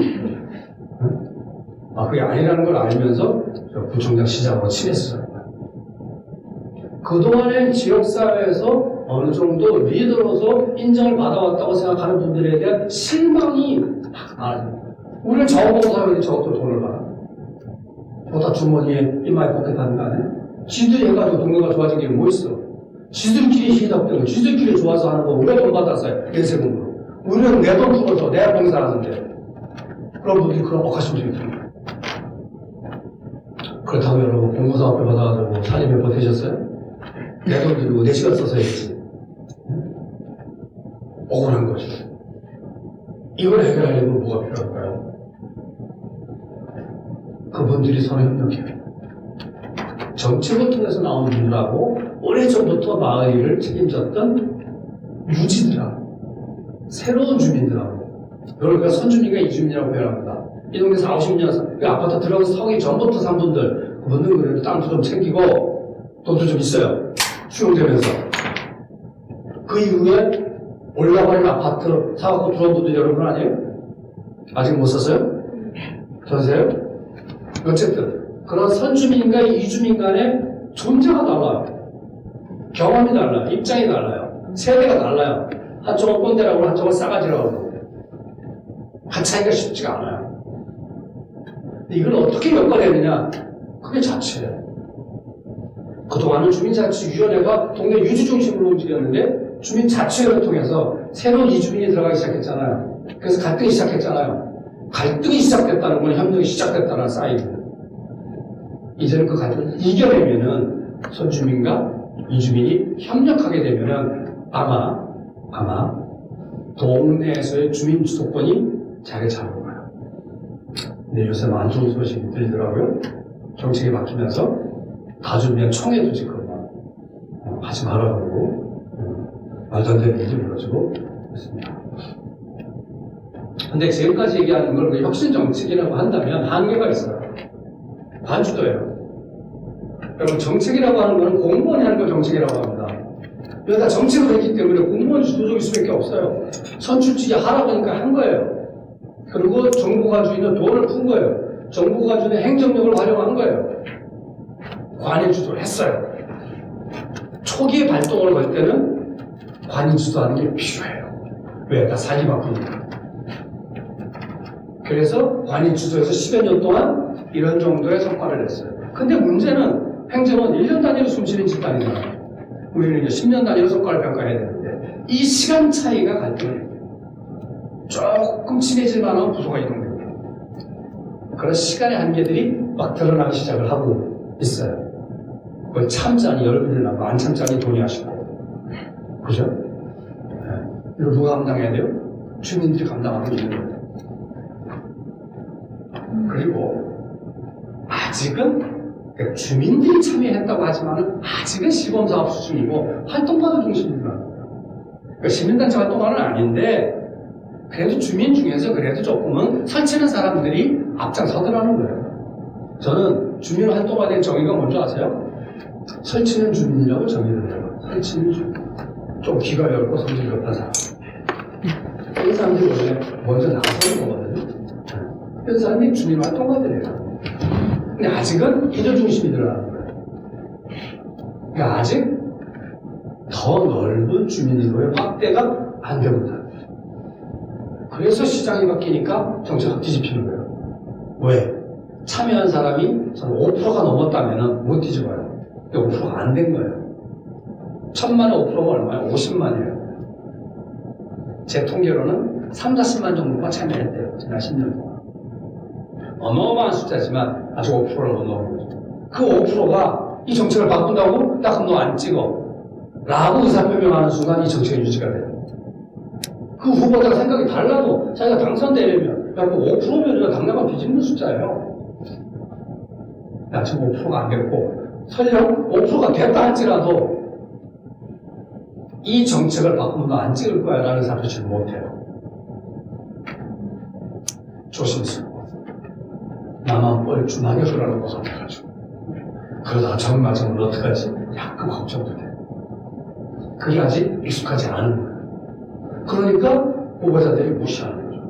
그게 아니라는 걸 알면서 부총장 시장하고 친했어요. 그동안의 지역사회에서 어느 정도 리더로서 인정을 받아왔다고 생각하는 분들에 대한 실망이 많아집니다. 우리는 저거 보고 살았는데 저것도 돈을 받아. 저거 다 주머니에 이마에 포켓하는 거 아니에요? 지들이 해가지고 동네가 좋아진 게 뭐 있어? 지들끼리 희답되고 지들끼리 좋아서 하는 거 왜 돈 받았어요? 내 세금으로. 우리는 내 돈 풀어서 내가 봉사하는데. 그럼 분들이 그런 억하심이 듭니다. 그렇다고 여러분 공무사업비 받아가지고 살림 몇 번 되셨어요? 내 돈 들고 4시간 써서 했지. 억울한 거죠. 이걸 해결하려면 뭐가 필요할까요? 그분들이 서로 협력해요. 정책을 통해서 나온 분들하고 오래전부터 마을 일을 책임졌던 유지들하고 새로운 주민들하고, 이걸 우리가 선주민과 이주민이라고 표현합니다. 이 동네 40, 50년 그 아파트 들어가서 서기 전부터 산 분들, 그분들은 그래도 땅도 좀 챙기고 돈도 좀 있어요. 수용되면서. 그 이후에 올라버린 아파트 사갖고 들어온 분들 여러분 아니에요? 아직 못 샀어요? 전세요? 어쨌든 그런 선주민과 이주민 간의 존재가 달라요. 경험이 달라요. 입장이 달라요. 세대가 달라요. 한쪽은 꼰대라고 한쪽은 싸가지라고 하고. 같이 하기가 쉽지가 않아요. 근데 이걸 어떻게 엮어내느냐? 그게 자체예요. 그동안은 주민자치위원회가 동네 유지 중심으로 움직였는데 주민자치회를 통해서 새로운 이주민이 들어가기 시작했잖아요. 그래서 갈등이 시작했잖아요. 갈등이 시작됐다는 건 협력이 시작됐다는 사인이에요. 이제는 그 갈등을 이겨내면은 선주민과 이주민이 협력하게 되면은 아마 동네에서의 주민 주도권이 자리를 잡는 거예요. 근데 요새 안 좋은 소식이 들리더라고요. 정책이 바뀌면서 가주면 총회도 지금 하지 말아 그러고 말도 안 되는 일이 벌어지고 있습니다. 근데 지금까지 얘기하는 걸 혁신 정책이라고 한다면 한계가 있어요. 반주도예요. 여러분 정책이라고 하는 건 공무원이 하는 걸 정책이라고 합니다. 여기다 정책을 했기 때문에 공무원 주도적일 수밖에 없어요. 선출직이 하라고 하니까 한 거예요. 그리고 정부가 주는 돈을 푼 거예요. 정부가 주는 행정력을 활용한 거예요. 관이 주도를 했어요. 초기에 발동을 걸 때는 관이 주도하는 게 필요해요. 왜? 다 사기 바쁘니까. 그래서 관이 주도해서 10여 년 동안 이런 정도의 성과를 냈어요. 근데 문제는 행정은 1년 단위로 숨쉬는 집단이잖아요. 우리는 이제 10년 단위로 성과를 평가해야 되는데 이 시간 차이가 갈등이에요. 조금 친해질 만한 부서가 이동됩니다. 그런 시간의 한계들이 막 드러나기 시작을 하고 있어요. 그 참자니 열분이 나고 안 참자니 돈이 하시고. 그죠? 네. 이거 누가 감당해야 돼요? 주민들이 감당하고 있는 거예요. 그리고 아직은 주민들이 참여했다고 하지만 아직은 시범사업 수준이고 활동가들 중심입니다. 그러니까 시민단체 활동가는 아닌데 그래도 주민 중에서 그래도 조금은 설치는 사람들이 앞장서더라는 거예요. 저는 주민 활동가에 대한 정의가 뭔지 아세요? 설치는 주민이라고 정의를 해요. 설치는 주민. 좀 귀가 얇고 성질이 급한 사람. 이 사람들이 원래 먼저 나서는 거거든요. 이 사람이 주민 활동가들이에요. 근데 아직은 이들 중심이 들어가는 거예요. 그러니까 아직 더 넓은 주민으로의 확대가 안 됩니다. 그래서 시장이 바뀌니까 정치가 뒤집히는 거예요. 왜? 참여한 사람이 5%가 넘었다면 못 뒤집어요. 5%가 안 된 거예요. 1000만에 5%가 얼마예요? 50만이에요. 제 통계로는 3, 40만 정도가 참여했대요. 지난 10년 동안. 어마어마한 숫자지만 아직 5%를 못 넘은 거죠. 그 5%가 이 정책을 바꾼다고 딱 그럼 너 안 찍어 라고 의사표명하는 순간 이 정책이 유지가 돼요. 그 후보자가 생각이 달라도 자기가 당선되려면 야, 그 5%면 우리가 당락을 뒤집는 숫자예요. 야, 지금 5%가 안 됐고 설령 5%가 됐다 할지라도 이 정책을 바꾸면 너 안 찍을 거야 라는 사람도 지금 못해요. 조심스러워. 나만 뻘쭘하게 그러는 것 같아가지고 그러다가 정말 어떡하지? 약간 걱정도 돼. 그게 아직 익숙하지 않은 거예요. 그러니까 후보자들이 무시하는 거죠.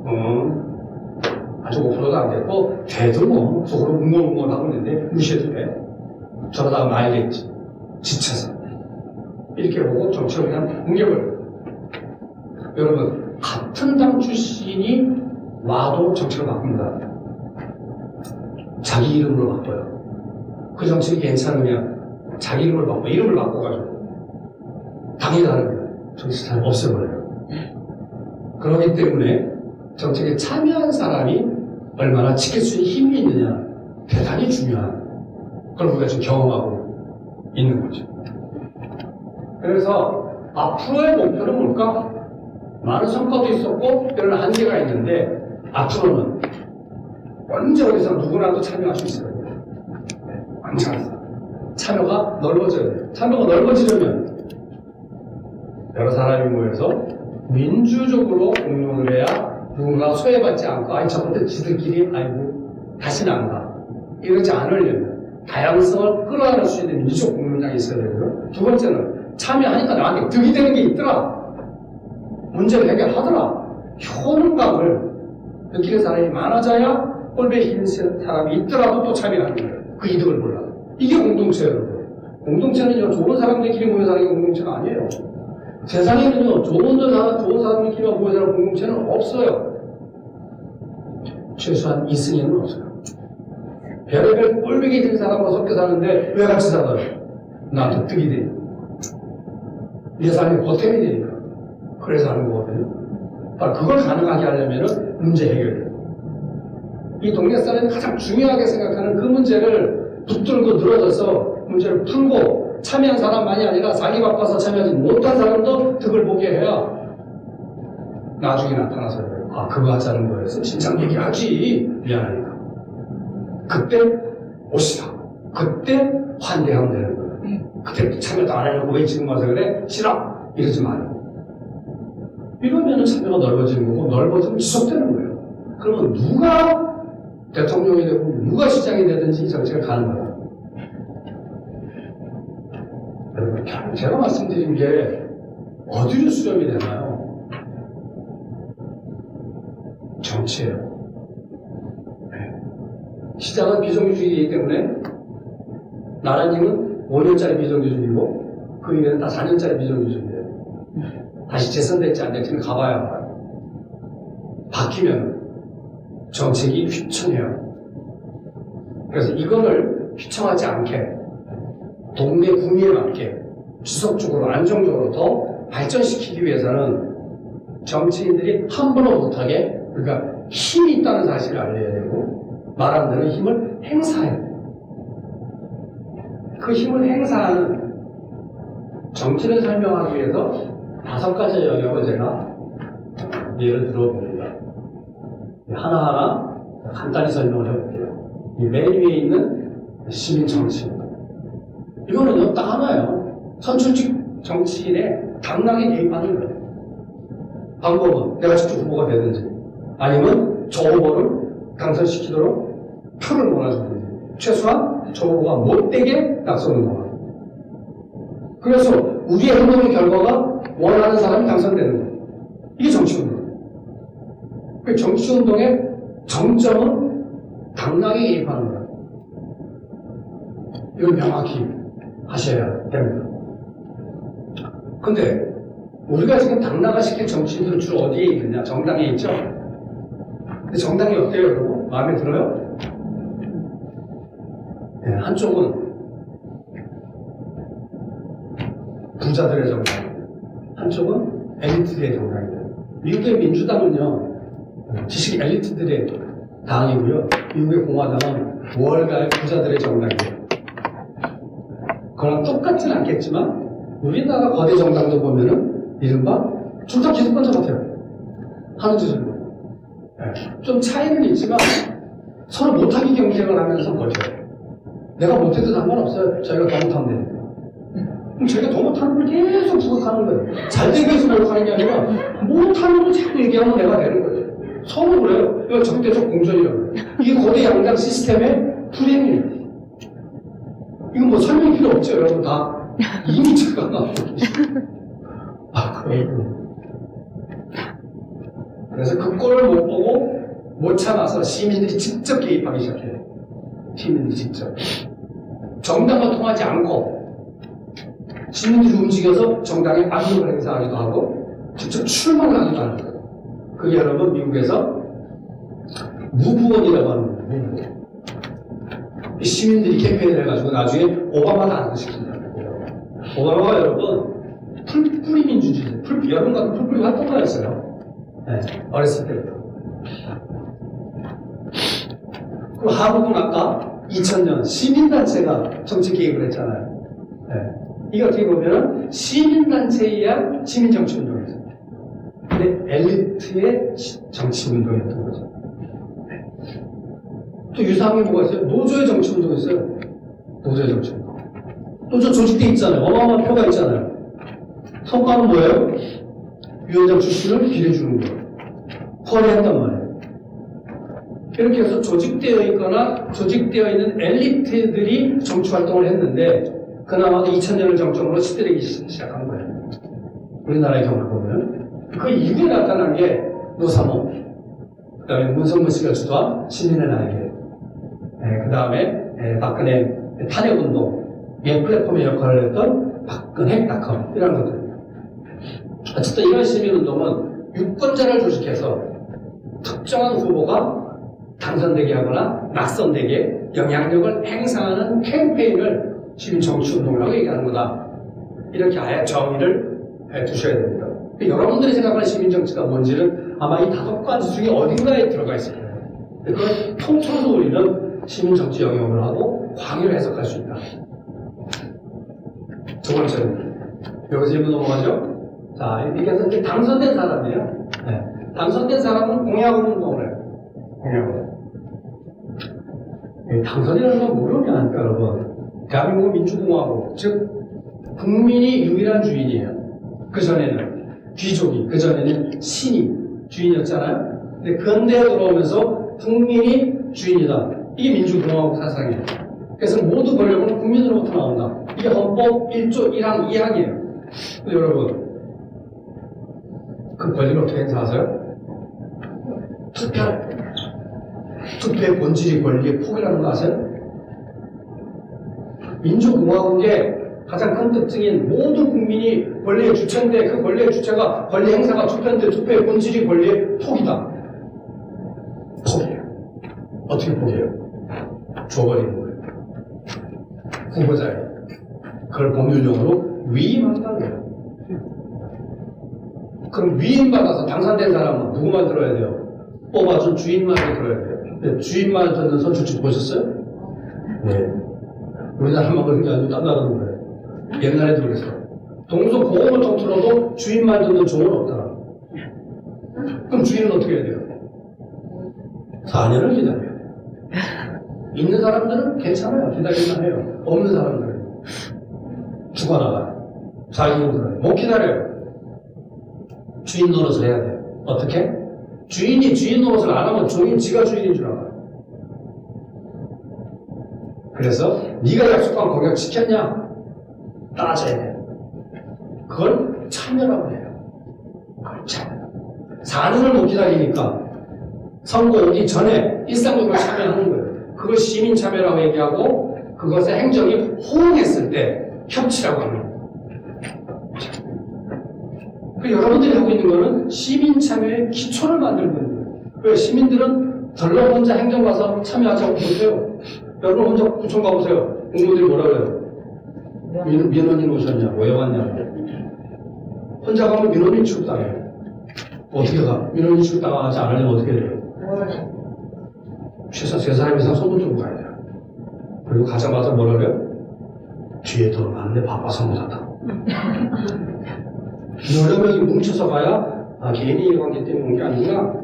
아직 5%도 안 됐고 돼도 뭐 속으로 웅얼웅얼 하고 있는데 무시해도 돼. 저러다가 말겠지. 지쳐서 이렇게 보고 정치를 그냥 옮겨버려요. 여러분 같은 당 출신이 와도 정책을 바꿉니다. 자기 이름으로 바꿔요. 그 정책이 괜찮으면 자기 이름을 바꿔 이름을 바꿔가지고 당이 다르면 정치 잘 없애버려요. 그렇기 때문에 정책에 참여한 사람이 얼마나 지킬 수 있는 힘이 있느냐 대단히 중요한 그걸 우리가 지금 경험하고 있는 거죠. 그래서 앞으로의 목표는 뭘까? 많은 성과도 있었고 이런 한계가 있는데 앞으로는 언제 어디서 누구나도 참여할 수 있어요. 괜찮았어. 참여가 넓어져야 돼요. 참여가 넓어지려면 여러 사람이 모여서 민주적으로 공론을 해야 누군가 소외받지 않고 아니 저번에 지들끼리 아이고 다시는 안 가. 이러지 않으려면 다양성을 끌어안을 수 있는 민주적 공론장이 있어야 되고요. 두 번째는 참여하니까 나한테 득이 되는 게 있더라. 문제를 해결하더라. 효능감을 느끼는 사람이 많아져야 꼴배기 힘든 사람이 있더라도 또 참여하는 거예요. 그 이득을 몰라. 이게 공동체예요. 공동체는요, 좋은 사람들끼리 모여 사는 게 공동체가 아니에요. 세상에는요, 좋은 사람들끼리 모여 사는 공동체는 없어요. 최소한 이승에는 없어요. 별의별 꼴배기 힘든 사람과 섞여 사는데 왜 같이 살아요? 나한테 득이 되니까. 내 삶에 보탬이 되니까. 그래서 하는 거거든요. 그걸 가능하게 하려면 문제 해결이에요. 이 동네 사람이 가장 중요하게 생각하는 그 문제를 붙들고 늘어져서 문제를 풀고 참여한 사람만이 아니라 자기 바빠서 참여하지 못한 사람도 득을 보게 해야 나중에 나타나서 아 그거 하자는 거였어? 진작 얘기하지. 미안하니까. 그때 오시라. 그때 환대하면 되는 거예요. 그때 참여도 안 하려고 왜 지금 와서 그래? 싫어. 이러지 마요. 이러면 참여가 넓어지는 거고 넓어지면 지속되는 거예요. 그러면 누가 대통령이 되고 누가 시장이 되든지 이 정책을 가는 거예요. 여러분, 제가 말씀드린 게 어디로 수렴이 되나요? 정치예요. 네. 시장은 비정규직이기 때문에 나라님은 5년짜리 비정규직이고 그 이후에는 다 4년짜리 비정규직이에요. 다시 재선될지 안 될지는 가봐야 알아요. 바뀌면 정책이 휘청해요. 그래서 이거를 휘청하지 않게 동네 구미에 맞게 지속적으로 안정적으로 더 발전시키기 위해서는 정치인들이 함부로 못하게 그러니까 힘이 있다는 사실을 알려야 되고 말하는 대로 힘을 행사해요. 그 힘을 행사하는 정치를 설명하기 위해서 5가지 영역을 제가 예를 들어봅니다. 하나하나 간단히 설명을 해볼게요. 이 맨 위에 있는 시민 정치인. 이거는요, 딱 하나예요. 선출직 정치인의 당락에 개입하는 거예요. 방법은 내가 직접 후보가 되든지, 아니면 저 후보를 당선시키도록 표를 몰아주든지, 최소한 저 후보가 못되게 낙선운동을. 그래서 우리의 행동의 결과가 원하는 사람이 당선되는 거예요. 이게 정치운동이에요. 그 정치운동의 정점은 당락에 개입하는 거예요. 이걸 명확히 하셔야 됩니다. 근데 우리가 지금 당락화시킨 정치인들은 주로 어디에 있느냐? 정당에 있죠? 근데 정당이 어때요, 여러분? 마음에 들어요? 네, 한쪽은 부자들의 정당이에요. 한쪽은 엘리트들의 정당이에요. 미국의 민주당은요, 지식 엘리트들의 당이고요. 미국의 공화당은 월가의 부자들의 정당이에요. 그거랑 똑같진 않겠지만 우리나라 거대 정당도 보면은 이른바 둘 다 기득권자 같아요. 하는 짓을. 네. 좀 차이는 있지만 서로 못하기 경쟁을 하면서 버텨요. 내가 못해도 상관없어요. 저희가 더 못하면 되니까. 그럼 저희가 더 못하는 걸 계속 부각하는 거예요. 잘 되기 위해서 노력하는 게 아니라 못하는 걸 자꾸 얘기하면 내가 되는 거예요. 서로 그래요. 이거 적대적 공존이라고 해요. 이게 거대 양당 시스템의 불행이에요. 이건 뭐 설명 필요 없죠. 여러분 다 이미 착각하고 그래서 그 꼴을 못 보고 못 참아서 시민들이 직접 개입하기 시작해요. 시민들이 직접. 정당과 통하지 않고 시민들이 움직여서 정당에 압력을 행사하기도 하고 직접 출마를 하기도 하는 거예요. 그게 여러분 미국에서 무브원이라고 하는 거예요. 무브원. 시민들이 캠페인을 해가지고 나중에 오바마가 안시킨다는 거예요. 오바마가 여러분 풀뿌리 민주주의, 여러분 같은 풀뿌리 활동가였어요. 네, 어렸을 때부터. 그리고 한국은 아까 2000년 시민단체가 정치 개입을 했잖아요. 네. 이게 어떻게 보면 시민단체에 의한 시민정치운동이었어요. 근데 엘리트의 정치운동이었던 거죠. 또 유사한 게 뭐가 있어요? 노조의 정치운동이 있어요. 노조의 정치운동. 노조 조직돼 있잖아요. 어마어마한 표가 있잖아요. 성과는 뭐예요? 위원장 출신을 기대주는 거예요. 허례했단 말이에요. 이렇게 해서 조직되어 있거나 조직되어 있는 엘리트들이 정치활동을 했는데 그나마 2000년을 정점으로 시들이기 시작한 거예요. 우리나라의 경우를 보면 그 이후에 나타난 게 노사모, 그 다음에 문성문 씨가 주도한 시민의 날개, 그 다음에 박근혜 탄핵운동의 플랫폼의 역할을 했던 박근혜닷컴 이런 것들. 어쨌든 이런 시민운동은 유권자를 조직해서 특정한 후보가 당선되게 하거나 낙선되게 영향력을 행사하는 캠페인을 시민정치운동이라고 얘기하는 거다. 이렇게 아예 정의를 두셔야 됩니다. 여러분들이 생각하는 시민정치가 뭔지는 아마 이 5가지 중에 어딘가에 들어가 있을 거예요. 그걸 통틀어서 우리는 시민정치 영역을 하고 광의를 해석할 수 있다. 두 번째는 여기서 일부 넘어가죠. 자, 이렇게 이제 당선된 사람이에요. 네. 당선된 사람은 공약운동을 해요. 공약을. 당선이라는 건 모르면, 여러분. 대한민국 민주공화국, 즉, 국민이 유일한 주인이에요. 그전에는 귀족이, 그전에는 신이 주인이었잖아요. 근데 근대에 들어오면서 국민이 주인이다. 이게 민주공화국 사상이에요. 그래서 모두 권력은 국민으로부터 나온다. 이게 헌법 1조 1항 2항이에요. 여러분, 그 권리를 어떻게 행사하세요? 투표의 본질이 권리의 폭이라는 거 아세요? 민주공화국의 가장 큰 특징인 모든 국민이 권리의 주체인데 그 권리의 주체가 권리 행사가 투표인데 투표의 본질이 권리의 폭이다. 폭이에요. 어떻게 폭이에요? 줘버리는 거예요. 후보자에. 그걸 법률용어로 위임한다는 거예요. 그럼 위임받아서 당선된 사람은 누구만 들어야 돼요? 뽑아준 주인만을 들어야 돼요. 근데 주인만 듣는 선출직 보셨어요? 네. 우리나라만 그런 게 아니고 딴 나라도 그래요. 옛날에도 그랬어요. 동서고금을 통틀어도 주인만 듣는 종은 없더라. 그럼 주인은 어떻게 해야 돼요? 4년을 기다려야 돼요. 있는 사람들은 괜찮아요. 기다릴만 해요. 없는 사람들은 죽어나가요. 자기는 들어요. 못 기다려요. 주인 노릇을 해야 돼요. 어떻게? 주인이 주인 노릇을 안 하면 종인 지가 주인인 줄 알아요. 그래서 네가 약속한 공약 지켰냐? 따져야 돼요. 그걸 참여라고 해요. 그걸 참여. 4년을 못 기다리니까 선거 오기 전에 일상적으로 참여하는 거예요. 그걸 시민 참여라고 얘기하고 그것에 행정이 호응했을 때 협치라고 하는 거예요. 여러분들이 하고 있는 거는 시민 참여의 기초를 만들고 있는 거예요. 왜 시민들은 덜러 혼자 행정 가서 참여하자고 보세요. 여러분 혼자 구청 가보세요. 공무원들이 뭐라 그래요? 민원인 오셨냐? 왜 왔냐? 혼자 가면 민원인 취급당해요. 어떻게 가? 민원인 취급당하지 않으려면 어떻게 해야 돼요? 최소 3사람 이상 손을 들고 가야 돼요. 그리고 가자마자 뭐라 그래요? 뒤에 더 많은데 바빠서 못한다. 여러 명이 뭉쳐서 가야 개인이 이해관계 때문에 온 게 아니구나.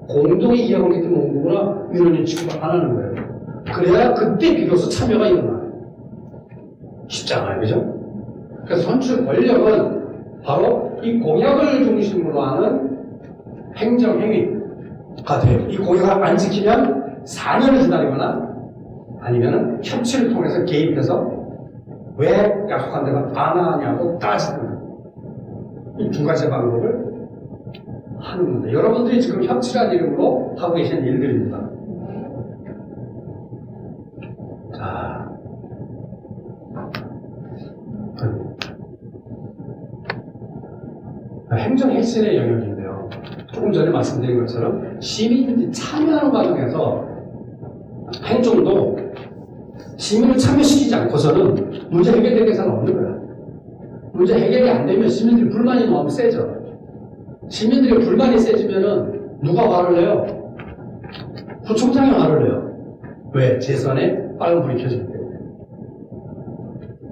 공동의 이해관계 때문에 온 거구나. 민원인 취급을 안 하는 거예요. 그래야 그때 비로소 참여가 일어나요. 쉽지 않아요. 그죠? 그래서 선출 권력은 바로 이 공약을 중심으로 하는 행정행위가 돼요. 이 공약을 안 지키면 4년을 기다리거나 아니면 협치를 통해서 개입해서 왜 약속한 데가 안 하냐고 따지는 거예요. 이 두 가지 방법을 하는 건데 여러분들이 지금 협치라는 이름으로 하고 계시는 일들입니다. 자, 행정 핵심의 영역인데요. 조금 전에 말씀드린 것처럼 시민들이 참여하는 과정에서 행정도 시민을 참여시키지 않고서는 문제 해결되는 데서는 없는 거야. 문제 해결이 안 되면 시민들이 불만이 너무 세죠. 시민들의 불만이 세지면은 누가 화를 내요? 구청장이 화를 내요. 왜? 재선에 빨간불이 켜질 때.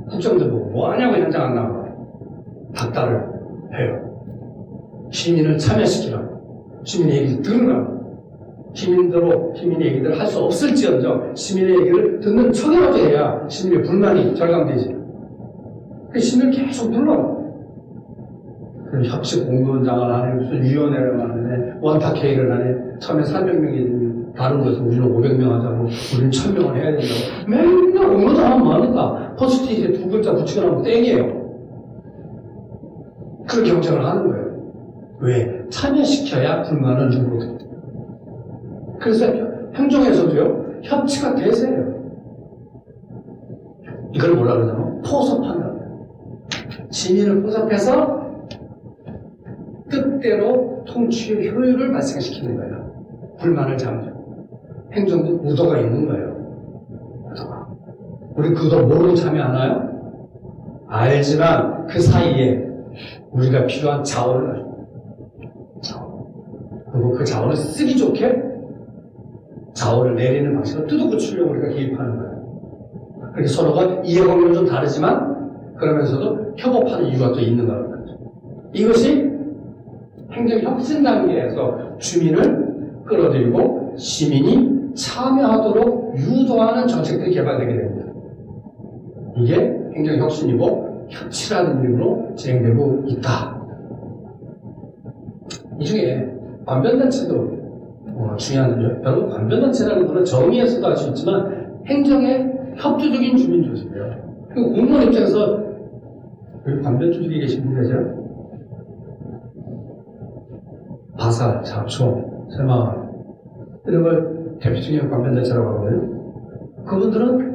국정들 보고 뭐 하냐고 현장 안 나와. 닥달을 해요. 시민을 참여시키라고. 시민의 얘기를 들으라고. 시민의 얘기를 할 수 없을지언정 시민의 얘기를 듣는 척이라도 해야 시민의 불만이 절감되지. 시민을 계속 불러라. 협치 공론장을 하네, 무슨 위원회를 하네, 원탁회의를 하네, 처음에 300명이 다른 곳에서 우리는 500명 하자고, 우리는 1000명을 해야 된다고. 맨날 공론장하면 뭐합니까? 포스트잇에 2글자 붙이고 나면 땡이에요. 그런 경쟁을 하는 거예요. 왜? 참여시켜야 불만을 누르거든. 그래서 행정에서도요, 협치가 대세예요. 이걸 뭐라 그러냐면, 포섭한다. 시민을 포섭해서 뜻대로 통치의 효율을 발생시키는 거예요. 불만을 잠재. 행정도 의도가 있는 거예요. 의도가. 우리 그 의도 모르고 참여하나요? 알지만 그 사이에 우리가 필요한 자원을 가지고 자원. 그리고 그 자원을 쓰기 좋게 자원을 내리는 방식으로 뜯고 치려고 우리가 개입하는 거예요. 그렇게 서로가 이해관계는 좀 다르지만 그러면서도 협업하는 이유가 또 있는 거예요. 이것이 행정혁신 단계에서 주민을 끌어들이고 시민이 참여하도록 유도하는 정책들이 개발되게 됩니다. 이게 행정혁신이고 협치라는 이름으로 진행되고 있다. 이 중에 관변단체도 중요한데요. 여러분, 관변단체라는 것은 정의에서도 할 수 있지만 행정의 협조적인 주민조직이에요. 그리고 공무원 입장에서 여기 관변조직에 계신 분 계세요? 바사, 잡초, 새마을 이런 걸 대표적인 관변단체라고 하거든요. 그분들은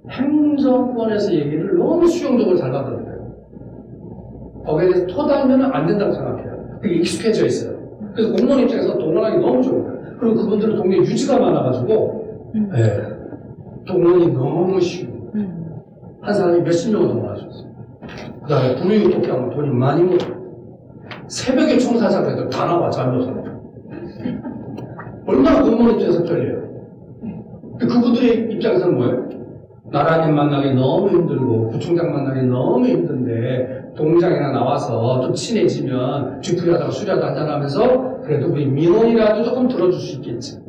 행정권에서 얘기를 너무 수용적으로 잘 받아들여요. 거기에 대해서 토달면 안 된다고 생각해요. 그게 익숙해져 있어요. 그래서 공무원 입장에서 동원하기 너무 좋은 거예요. 그리고 그분들은 동네 유지가 많아가지고 동원이 너무 쉬워. 한 사람이 몇십 명을 동원할 수 있어요. 그 다음에 분위기 좋게 하면 돈이 많이 모여요. 새벽에 총사자가 해도 다 나와, 잘못하면. 얼마나 공무원 입장에서 떨려요. 그분들의 입장에서는 뭐예요? 나라님 만나기 너무 힘들고, 구청장 만나기 너무 힘든데, 동장이나 나와서 좀 친해지면, 쥐풀이하다가 술이라도 한잔하면서, 그래도 우리 민원이라도 조금 들어줄 수 있겠지.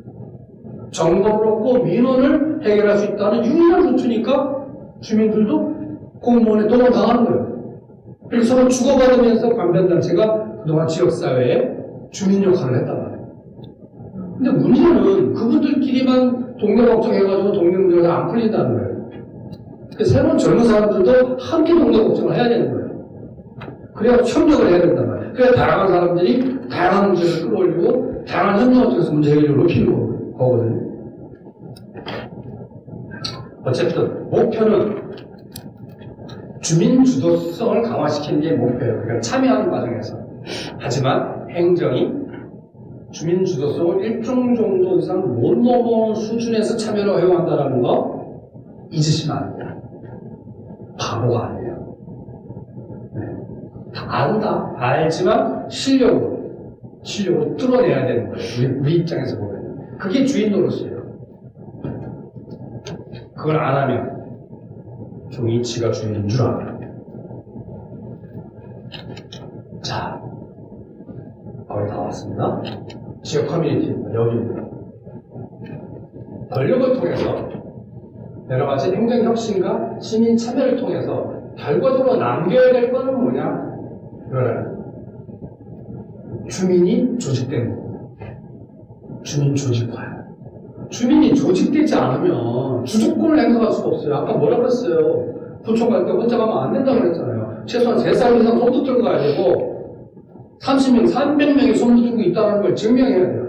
정보를 얻고 민원을 해결할 수 있다는 유일한 루트니까, 주민들도 공무원에 도움을 당하는 거예요. 그래서 서로 주고받으면서 관변단체가 그동안 지역사회에 주민 역할을 했단 말이에요. 근데 문제는 그분들끼리만 동네 걱정해가지고 동네 문제가 안 풀린다는 거예요. 그래서 새로운 젊은 사람들도 함께 동네 걱정을 해야 되는 거예요. 그래야 협력을 해야 된단 말이에요. 그래야 다양한 사람들이 다양한 문제를 끌어올리고 다양한 협력을 통해서 문제 해결을 높이는 거거든요. 어쨌든 목표는 주민 주도성을 강화시키는 게 목표예요. 그러니까 참여하는 과정에서. 하지만 행정이 주민 주도성을 일정 정도 이상 못 넘어오는 수준에서 참여를 허용한다는 거 잊으시면 안 돼요. 바보가 아니에요. 다 안다. 알지만 실력으로 뚫어내야 되는 거예요. 우리 입장에서 보면. 그게 주인 노릇이에요. 그걸 안 하면 종이치가 주인인 줄 알아요. 자, 거의 다 왔습니다. 지역 커뮤니티입니다. 여기입니다. 권력을 통해서 여러 가지 행정혁신과 시민 참여를 통해서 결과적으로 남겨야 될 거는 뭐냐? 이거는 주민이 조직된 겁니다. 주민 조직화예요. 주민이 조직되지 않으면 주도권을 행사할 수가 없어요. 아까 뭐라 그랬어요? 구청 갈 때 혼자 가면 안 된다고 그랬잖아요. 최소한 3살 이상 손도 들고 가야 되고 30명, 300명이 손도 들고 있다는 걸 증명해야 돼요.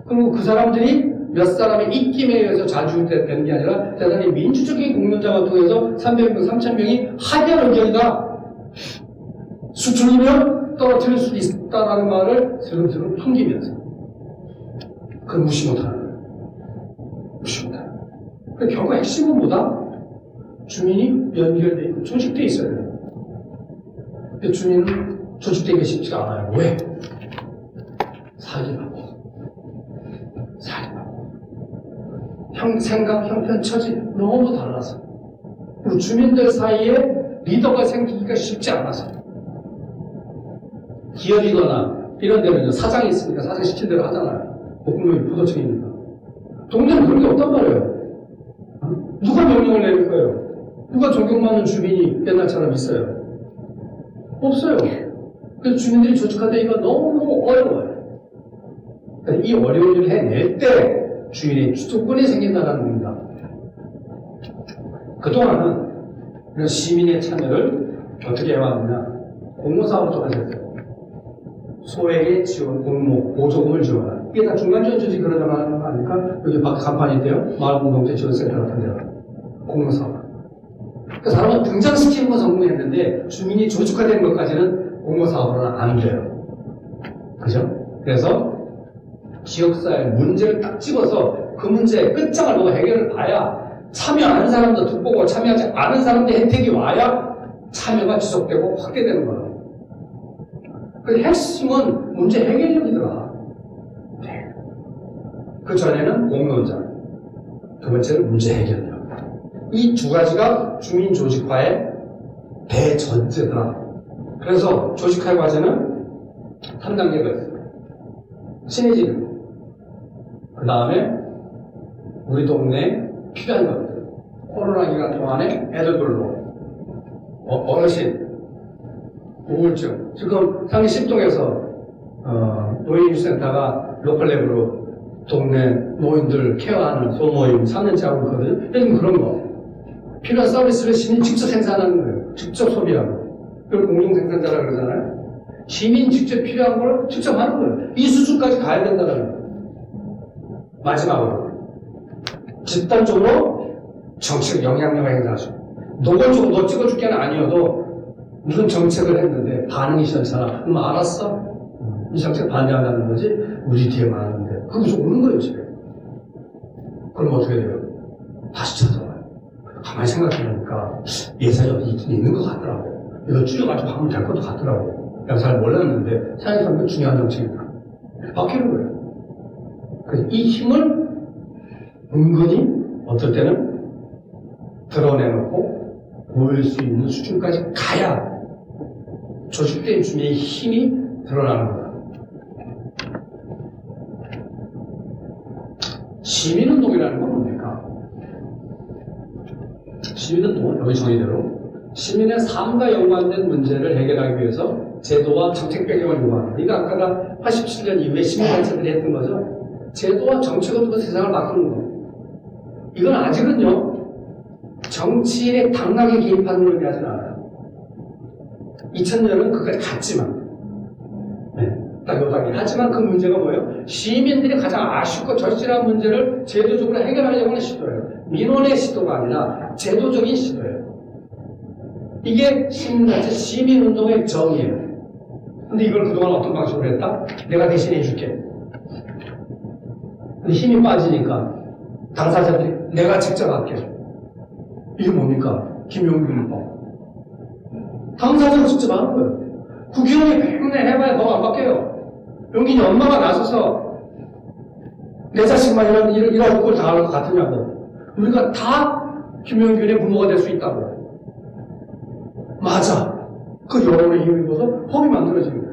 그리고 그 사람들이 몇 사람의 입김에 의해서 자주되는 게 아니라 대단히 민주적인 공론장을 통해서 300명, 3000명이 합의한 의견이다. 수준이면 떨어뜨릴 수 있다라는 말을 슬금슬금 풍기면서 그걸 무시 못하는 거예요. 결국 핵심은 뭐다? 주민이 연결되어 있고 조직되어 있어야 돼요. 근데 주민은 조직되기 쉽지가 않아요. 왜? 사기라고. 생각, 형편, 처지 너무 달라서. 그리고 주민들 사이에 리더가 생기기가 쉽지 않아서. 기업이거나 이런 데는 사장이 있으니까 사장 시킨 대로 하잖아요. 국민이 부도층이니까. 동네는 그런 게 없단 말이에요. 누가 명령을 내릴 거예요? 누가 존경받는 주민이 옛날처럼 있어요? 없어요. 그래서 주민들이 조직할 때 이거 너무너무 어려워요. 그러니까 이 어려운 일을 해낼 때 주민의 주도권이 생긴다는 겁니다. 그동안은 이런 시민의 참여를 어떻게 해왔느냐. 공모사업을 좀 하셨어요. 소액의 지원, 공모, 보조금을 지원하는. 이게 다 중간지원 조직 그러다 말하는 거 아닙니까? 여기 밖에 간판이 있대요. 마을공동체 지원센터 같은 데가. 공모사업. 그 사람은 등장시키는 건 성공했는데 주민이 조직화되는 것까지는 공모사업으로는 안 돼요. 그죠? 그래서 지역사회 문제를 딱 집어서 그 문제의 끝장을 보고 해결을 봐야 참여하는 사람도 득보고 참여하지 않은 사람도 혜택이 와야 참여가 지속되고 확대되는 거예요. 그 핵심은 문제 해결력이더라. 그 전에는 공론장, 두 번째는 문제 해결력. 이 두 가지가 주민 조직화의 대전제다. 그래서 조직화의 과제는 3단계가 있어요. 친해지는. 그 다음에 우리 동네에 필요한 것들. 코로나 기간 동안에 애들별로 어르신, 우울증. 지금 상위 10동에서 노인센터가 로컬 레벨로 동네 노인들 케어하는 소모임 3년째 하고 있거든요. 요즘 그런 거. 필요한 서비스를 시민이 직접 생산하는 거예요. 직접 소비하고. 그걸 공동생산자라고 그러잖아요. 시민이 직접 필요한 걸 직접 하는 거예요. 이 수준까지 가야 된다는 거예요. 마지막으로. 집단적으로 정책 영향력을 행사하시고. 노골적으로 너 찍어줄 게는 아니어도 무슨 정책을 했는데 반응이 시원찮아. 그럼 알았어? 이 정책 반대한다는 거지? 우리 뒤에 많은데. 그러면서 오는 거예요, 집에. 그럼 어떻게 돼요? 다시 찾아와요. 가만히 생각해보니까 예산이 어디 있는 것 같더라고. 이거 줄여가지고 하면 될 것도 같더라고. 내가 잘 몰랐는데 사회적으로 중요한 정책이다. 바뀌는 거예요. 그래서 이 힘을 은근히 어떨 때는 드러내놓고 보일 수 있는 수준까지 가야 조직된 주민의 힘이 드러나는 거다. 시민운동이라는 건 뭡니까? 시민운동은 여기 정의대로 시민의 삶과 연관된 문제를 해결하기 위해서 제도와 정책 배경을 요구하는. 이거 아까 87년 이후에 시민단체들이 했던 거죠. 제도와 정책을 두고 세상을 바꾸는 거. 이건 아직은요, 정치인의 당락에 개입하는 걸 의미하지는 않아요. 2000년은 그까지 갔지만, 딱 요 단계. 하지만 그 문제가 뭐예요? 시민들이 가장 아쉽고 절실한 문제를 제도적으로 해결하려고 하는 시도예요. 민원의 시도가 아니라 제도적인 시도예요. 이게 시민단체 시민운동의 정의예요. 근데 이걸 그동안 어떤 방식으로 했다? 내가 대신해 줄게. 근데 힘이 빠지니까 당사자들이 내가 직접 할게. 이게 뭡니까? 김용균법. 당사자가 직접 하는 거예요. 국회의원이 맨날 해봐야 더 안 바뀌어요. 용균이 엄마가 나서서 내 자식만 이런 걸 다 할 것 같으냐고. 우리가 다 김용균의 부모가 될 수 있다고. 맞아. 그 여론의 힘을 입어서 법이 만들어집니다.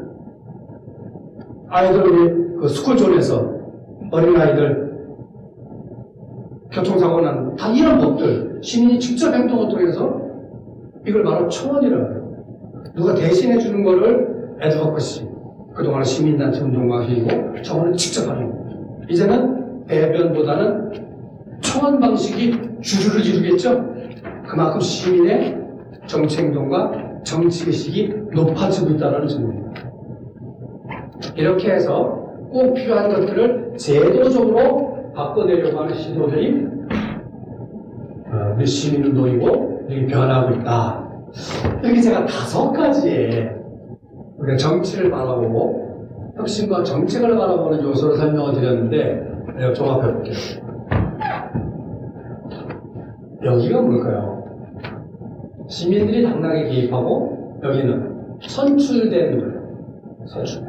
아이들 그 스쿨존에서 어린아이들 교통사고 난 다 이런 법들 시민이 직접 행동을 통해서 이걸 바로 청원이라고 해요. 누가 대신해 주는 거를 애드버커시 그동안 시민단체 운동가이고 청원을 직접 하는 거예요. 이제는 대변보다는 청원 방식이 주류를 이루겠죠. 그만큼 시민의 정치행동과 정치의식이 높아지고 있다는 증거입니다. 이렇게 해서 꼭 필요한 것들을 제도적으로 바꿔내려고 하는 시도들이 우리 시민운동이고 이렇게 변하고 있다. 이렇게 제가 5가지의 우리가 정치를 바라보고 혁신과 정책을 바라보는 요소를 설명을 드렸는데 종합해 볼게요. 여기가 뭘까요? 시민들이 당락에 개입하고 여기는 선출된 거예요. 선출.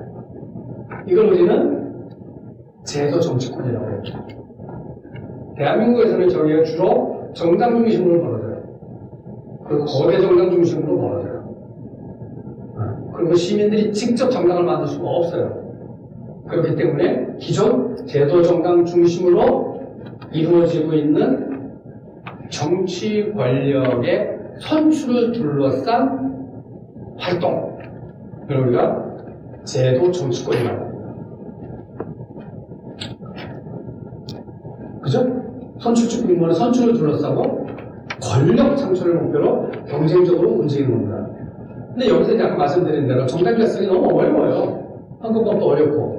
이걸 우리는 제도 정치권이라고 해요. 대한민국에서는 저희가 주로 정당 중심으로 벌어져요. 그리고 거대 정당 중심으로 벌어져요. 그리고 시민들이 직접 정당을 만들 수가 없어요. 그렇기 때문에 기존 제도 정당 중심으로 이루어지고 있는 정치 권력의 선출을 둘러싼 활동, 그걸 우리가 제도 정치권이라고 합니다. 그죠? 선출직 공무원의 선출을 둘러싸고 권력 창출을 목표로 경쟁적으로 움직이는 겁니다. 근데 여기서 이제 아까 말씀드린 대로 정당 결성이 너무 어려워요. 한국법도 어렵고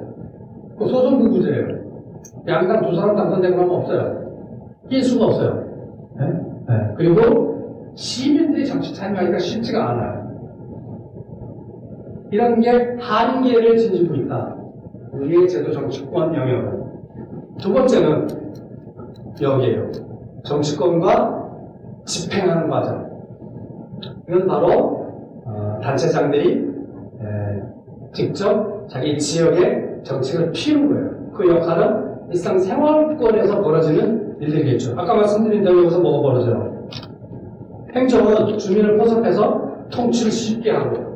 소선구구제예요. 양당 두 사람 당선되고 하면 없어요. 낄 수가 없어요. 네? 네. 그리고 시민들이 정치 참여하기가 쉽지가 않아요. 이런 게 한계를 지니고 있다. 우리의 제도 정치권 영역은. 두 번째는 여기에요. 정치권과 집행하는 과정. 이건 바로 단체장들이 직접 자기 지역의 정책을 피우는 거예요. 그 역할은 일상생활권에서 벌어지는 일들이겠죠. 아까 말씀드린 대로 여기서 뭐가 벌어져요? 행정은 주민을 포섭해서 통치를 쉽게 하고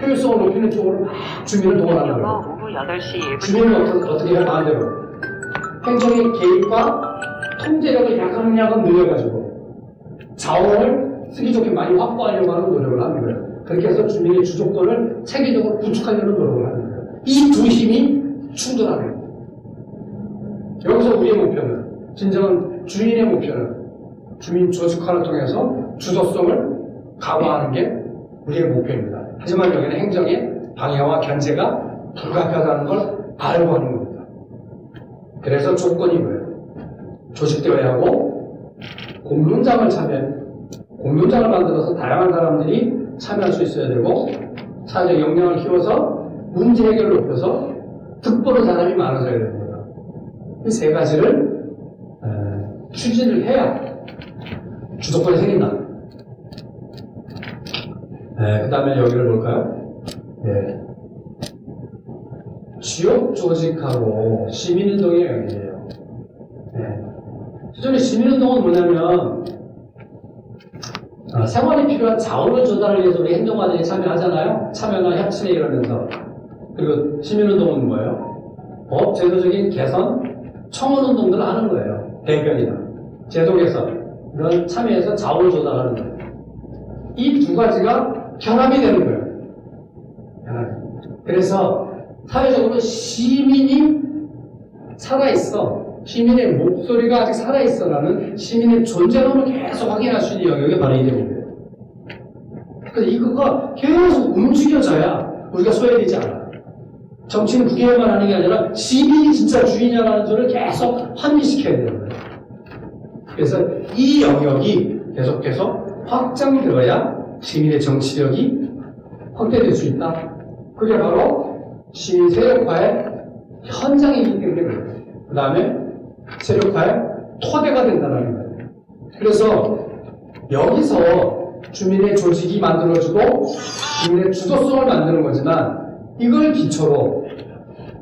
효율성을 높이는 쪽으로 막 주민을 동원하는 거예요. 오후 8시 1분. 주민은 어떻게 해야 마음대로 행정의 개입과 통제력을 약간 늘려가지고 자원을 쓰기 좋게 많이 확보하려고 하는 노력을 하는 거예요. 그렇게 해서 주민의 주도권을 체계적으로 구축하려는 노력을 하는 거예요. 이 두 힘이 충돌하는 거예요. 여기서 우리의 목표는, 진정한 주인의 목표는 주민 조직화를 통해서 주도성을 강화하는 게 우리의 목표입니다. 하지만 여기는 행정의 방해와 견제가 불가피하다는 걸 알고 하는 겁니다. 그래서 조건이 뭐예요? 조직되어야 하고 공론장을 만들어서 다양한 사람들이 참여할 수 있어야 되고 사회적 역량을 키워서 문제 해결을 높여서 득보는 사람이 많아져야 됩니다. 이 세 가지를 추진을 해야 주도권이 생긴다. 그 다음에 여기를 볼까요? 지역 조직하고 시민운동의 영역이에요. 기존의 시민운동은 뭐냐면 생활이 필요한 자원을 조달하기 위해서 우리 행정관들이 참여하잖아요. 참여나 협치회 이러면서. 그리고 시민운동은 뭐예요? 법 제도적인 개선, 청원운동들을 하는 거예요. 대변이나 제도 개선 이런 참여해서 자원을 조달하는 거예요. 이 두 가지가 결합이 되는 거예요. 그래서 사회적으로 시민이 살아있어, 시민의 목소리가 아직 살아있어라는 시민의 존재감을 계속 확인할 수 있는 영역이 바로 이 내용이에요. 그래서 이거가 계속 움직여져야 우리가 소외되지 않아요. 정치는 국회의원만 하는 게 아니라 시민이 진짜 주인이라는 점을 계속 환기시켜야 되는 거예요. 그래서 이 영역이 계속해서 확장되어야 시민의 정치력이 확대될 수 있다. 그게 바로 시민 세력화의 현장이기 때문에 그래요. 그 다음에 세력화의 토대가 된다는 거예요. 그래서 여기서 주민의 조직이 만들어지고 주민의 주도성을 만드는 거지만 이걸 기초로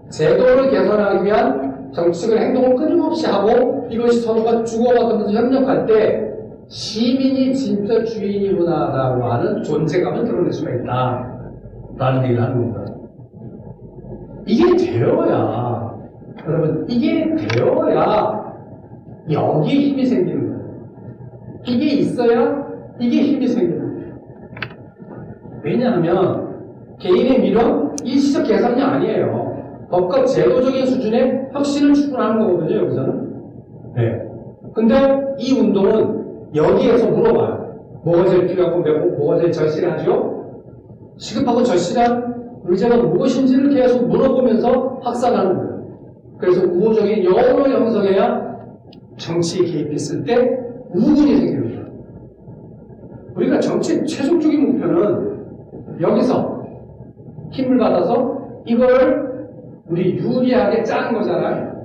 제도를 개선하기 위한 정책을 행동을 끊임없이 하고 이것이 서로가 주고받으면서 협력할 때 시민이 진짜 주인이구나라고 하는 존재감을 드러낼 수가 있다 라는 얘기를 하는 겁니다. 이게 되어야 여러분 이게 되어야 여기에 힘이 생기는 거예요. 이게 있어야 이게 힘이 생기는 거예요. 왜냐하면 개인의 미련 일시적 계산이 아니에요. 법과 제도적인 수준의 혁신을 추구하는 거거든요, 여기서는. 근데 이 운동은 여기에서 물어봐요. 뭐가 제일 필요하고 뭐가 제일 절실하죠? 시급하고 절실한 의제가 무엇인지를 계속 물어보면서 확산하는 거예요. 그래서 우호적인 여론을 형성해야 정치에 개입했을 때 우군이 생기는 거예요. 우리가 정치의 최종적인 목표는 여기서 힘을 받아서 이걸 우리 유리하게 짜는 거잖아요.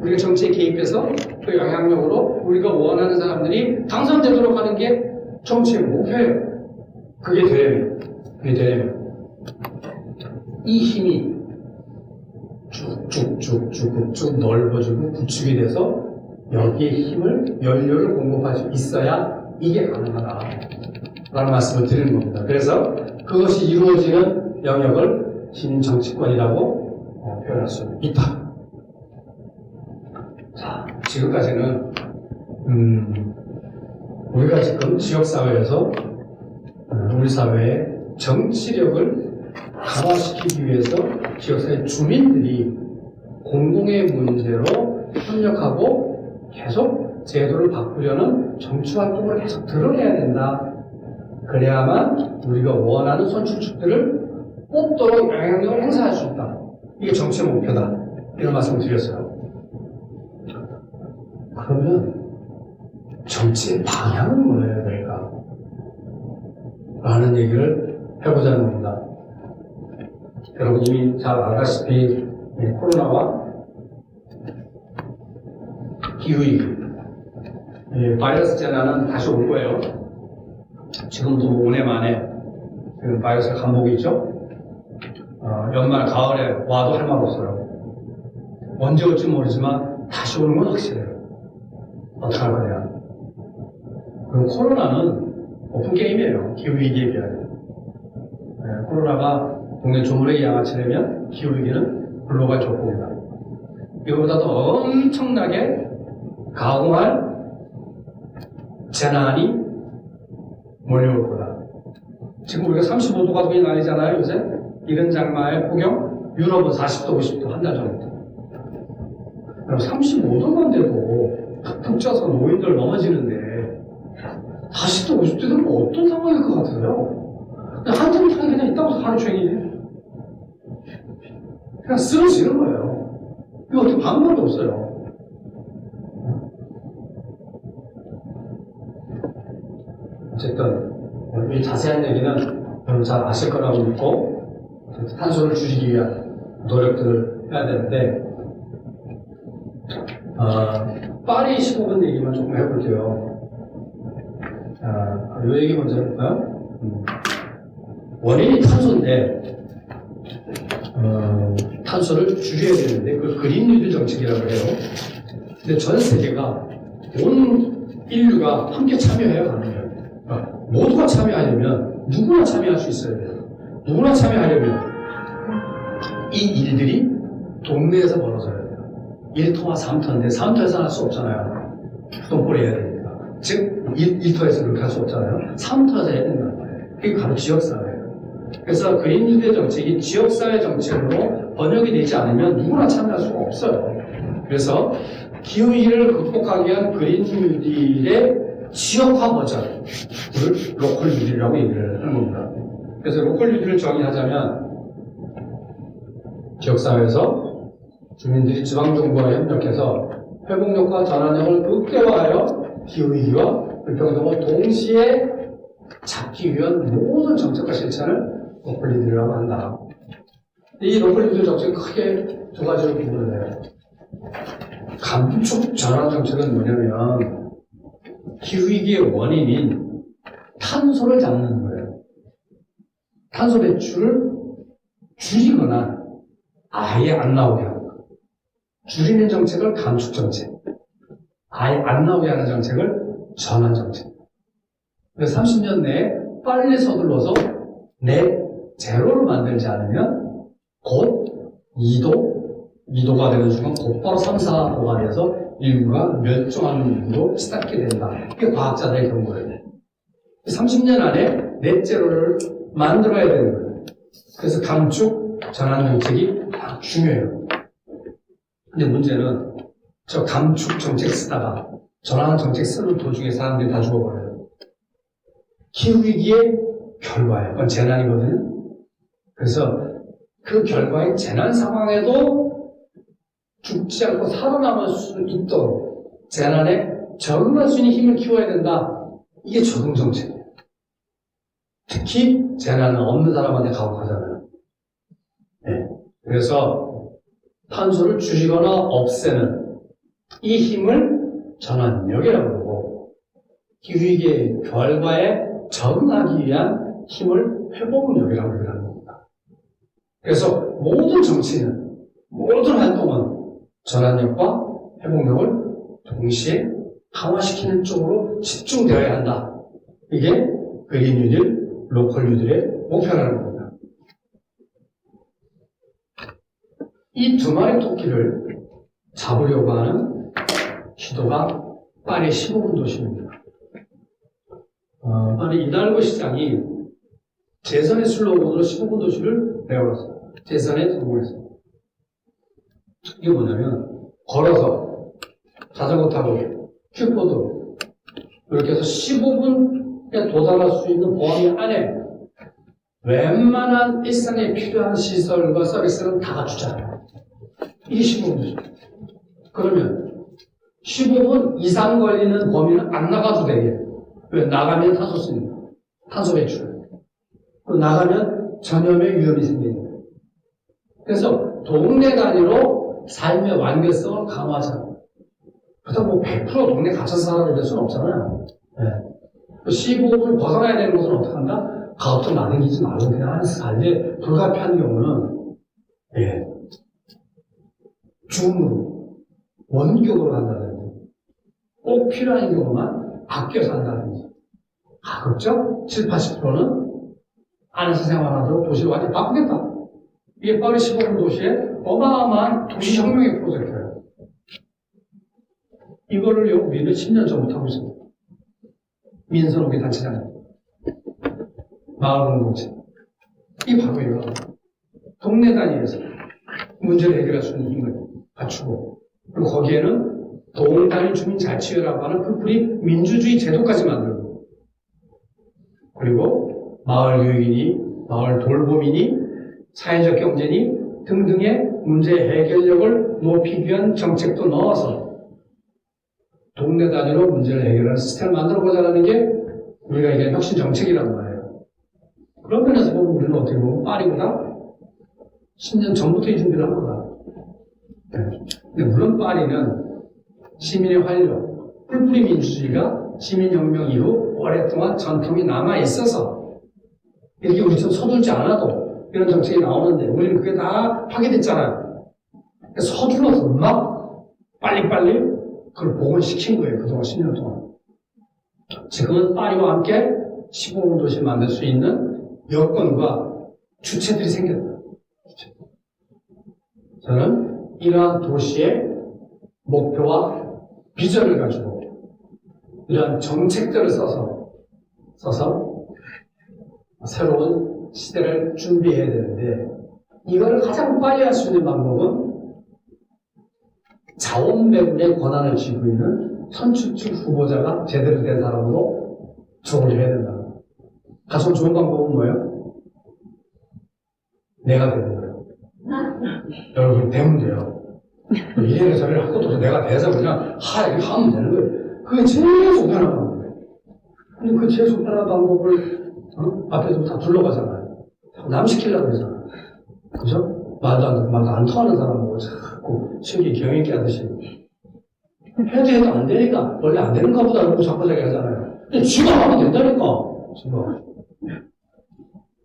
우리가 정치에 개입해서 그 영향력으로 우리가 원하는 사람들이 당선되도록 하는 게 정치의 목표예요. 그게 되려면 이 힘이 쭉쭉 넓어지고 구축이 돼서 여기에 힘을, 연료를 공급할 수 있어야 이게 가능하다 라는 말씀을 드리는 겁니다. 그래서 그것이 이루어지는 영역을 시민정치권이라고 표현할 수 있다. 자, 지금까지는 우리가 지금 지역사회에서 우리 사회의 정치력을 강화시키기 위해서 지역사회 주민들이 공공의 문제로 협력하고 계속 제도를 바꾸려는 정치활동을 계속 드러내야 된다. 그래야만 우리가 원하는 선출축들을 뽑도록 영향력을 행사할 수 있다. 이게 정치의 목표다. 이런 말씀을 드렸어요. 그러면 정치의 방향은 뭐여야 될까? 라는 얘기를 해보자는 겁니다. 여러분 이미 잘 알다시피 코로나와 기후위기, 바이러스 재난은 다시 올 거예요. 지금도 5년 만에 바이러스 감복이 있죠. 연말, 가을에 와도 할 말 없어요. 언제 올지 모르지만 다시 오는 건 확실해요. 어떡할 거냐. 그리고 코로나는 오픈게임이에요. 기후위기에 비하여. 코로나가 동네 조물의 양아치라면 기후위기는 글로벌 조건이다. 이거보다 더 엄청나게 가공할 재난이 몰려올 거다. 지금 우리가 35도 가족이 난리잖아요, 요새. 이른 장마의 폭염, 유럽은 40도, 50도 한 달 전부터. 그럼 35도만 돼도 푹푹 쪄서 노인들 넘어지는데 40도, 50도 되면 어떤 상황일 것 같아요? 한참 타기 그냥 있다고 하루 종일 그냥 쓰러지는 거예요. 이거 어떻게 방법도 없어요. 어쨌든 이 자세한 얘기는 여러분 잘 아실 거라고 믿고 탄소를 줄이기 위한 노력들을 해야 되는데 파리 15분 얘기만 조금 해볼게요. 이 얘기 먼저 해볼까요? 원인이 탄소인데 탄소를 줄여야 되는데 그걸 그린 뉴딜 정책이라고 해요. 근데 전 세계가 온 인류가 함께 참여해야 가능해요. 모두가 참여하려면 누구나 참여할 수 있어야 돼요. 누구나 참여하려면 이 일들이 동네에서 벌어져야 돼요. 1터와 3터인데 3터에서 할 수 없잖아요. 돈벌이 해야 되니까. 즉 1터에서 그렇게 할 수 없잖아요. 3터에서 해야 된다는 거예요. 그게 바로 지역사회예요. 그래서 그린 뉴딜 정책이 지역사회 정책으로 번역이 되지 않으면 누구나 참여할 수가 없어요. 그래서 기후위기를 극복하기 위한 그린 뉴딜의 지역화 버전을 로컬 뉴딜이라고 얘기를 하는 겁니다. 그래서 로컬 뉴딜을 정의하자면 지역사회에서 주민들이 지방정부와 협력해서 회복력과 전환력을 극대화하여 기후위기와 불평등을 동시에 잡기 위한 모든 정책과 실천을 로컬 뉴딜이라고 한다. 이 로컬 뉴딜 정책은 크게 두 가지로 구분을 해요. 감축 전환 정책은 뭐냐면 기후위기의 원인인 탄소를 잡는 거예요. 탄소 배출을 줄이거나 아예 안 나오게 하는 거예요. 줄이는 정책을 감축 정책, 아예 안 나오게 하는 정책을 전환 정책. 그래서 30년 내에 빨리 서둘러서 넷 제로를 만들지 않으면 곧 2도가 되는 순간 곧바로 3, 4도가 돼서 인류가 멸종하는 일로 시작하게 된다. 이게 과학자들의 경고예요. 30년 안에 넷제로를 만들어야 되는 거예요. 그래서 감축 전환 정책이 중요해요. 근데 문제는 저 감축 정책 쓰다가 전환 정책 쓰는 도중에 사람들이 다 죽어버려요. 기후위기의 결과예요. 그건 재난이거든요. 그래서 그 결과의 재난 상황에도 죽지 않고 살아남을 수 있도록 재난에 적응할 수 있는 힘을 키워야 된다. 이게 적응 정책이에요. 특히 재난은 없는 사람한테 가혹하잖아요. 네. 그래서 탄소를 줄이거나 없애는 이 힘을 전환력이라고 그러고 기후위기의 결과에 적응하기 위한 힘을 회복력이라고 하는 겁니다. 그래서 모든 정치는, 모든 활동은 전환력과 회복력을 동시에 강화시키는 쪽으로 집중되어야 한다. 이게 그린 뉴딜, 로컬 뉴딜의 목표라는 겁니다. 이 두 마리 토끼를 잡으려고 하는 시도가 파리 15분 도시입니다. 파리 이달고 시장이 재선의 슬로건으로 15분 도시를 내걸었어요. 재선에 성공했어요. 이게 뭐냐면 걸어서 자전거 타고 큐포드 이렇게 해서 15분에 도달할 수 있는 범위 안에 웬만한 일상에 필요한 시설과 서비스는 다 갖추잖아요. 이게 15분이죠. 그러면 15분 이상 걸리는 범위는 안 나가도 돼. 왜? 나가면 탄소 쓰니까. 탄소 배출. 나가면 전염의 위험이 생기니까. 그래서 동네 단위로 삶의 완결성을 강화하잖아요. 그렇다고 뭐 100% 동네 갇혀서 살아야 될 수는 없잖아요. 네. 15분을 벗어나야 되는 것은 어떻게 한다? 가업도 나댕기지 말고 그냥 안에서 살되 불가피한 경우는 줌으로 원격으로 한다든지 꼭 필요한 경우만 아껴서 한다든지 가급적 7, 80%는 안에서 생활하도록 도시를 완전히 바꾸겠다. 이게 파리 15분 도시의 어마어마한 도시혁명의 프로젝트예요. 이거를 우리는 10년 전부터 하고 있습니다. 민선호기 단체장, 마을공동체. 이 바로 이거. 동네 단위에서 문제를 해결할 수 있는 힘을 갖추고, 그리고 거기에는 동단위 주민자치회라고 하는 풀뿌리 민주주의 제도까지 만들고, 그리고 마을 교육이니, 마을 돌봄이니, 사회적 경제니 등등의 문제 해결력을 높이기 위한 정책도 넣어서 동네 단위로 문제를 해결하는 시스템을 만들어보자는 게 우리가 얘기하는 혁신 정책이란 말이에요. 그런 면에서 보면 우리는 어떻게 보면 파리보다 10년 전부터 이 준비를 한 거다. 근데 물론 파리는 시민의 활력, 뿔뿔이 민주주의가 시민혁명 이후 오랫동안 전통이 남아있어서 이렇게 우리처럼 서둘지 않아도 이런 정책이 나오는데 우리는 그게 다 파괴됐잖아요. 서둘러서 막 빨리빨리 그걸 복원시킨 거예요. 그동안 10년 동안. 지금은 파리와 함께 15분 도시를 만들 수 있는 여건과 주체들이 생겼다. 저는 이러한 도시의 목표와 비전을 가지고 이러한 정책들을 써서 새로운 시대를 준비해야 되는데 이거를 가장 빨리 할 수 있는 방법은 자원 배분의 권한을 쥐고 있는 선출직 후보자가 제대로 된 사람으로 조언을 해야 된다. 가장 좋은 방법은 뭐예요? 내가 되는 거예요. 여러분 되면 돼요. 이래를 저래를 할 것도 없어. 내가 돼서 그냥 이렇게 하면 되는 거예요. 그게 제일 속편한 방법이에요. 근데 그 제일 속편한 방법을 앞에서 다 둘러가잖아요. 남시키려고 그러잖아요. 그죠? 말도 안 듣고 말도 안 통하는 사람하고 자꾸 신기 경영있게 하듯이 해도 안 되니까 원래 안 되는가 보다 그러고 자꾸 자기 하잖아요. 근데 쥐가 하면 된다니까. 쥐가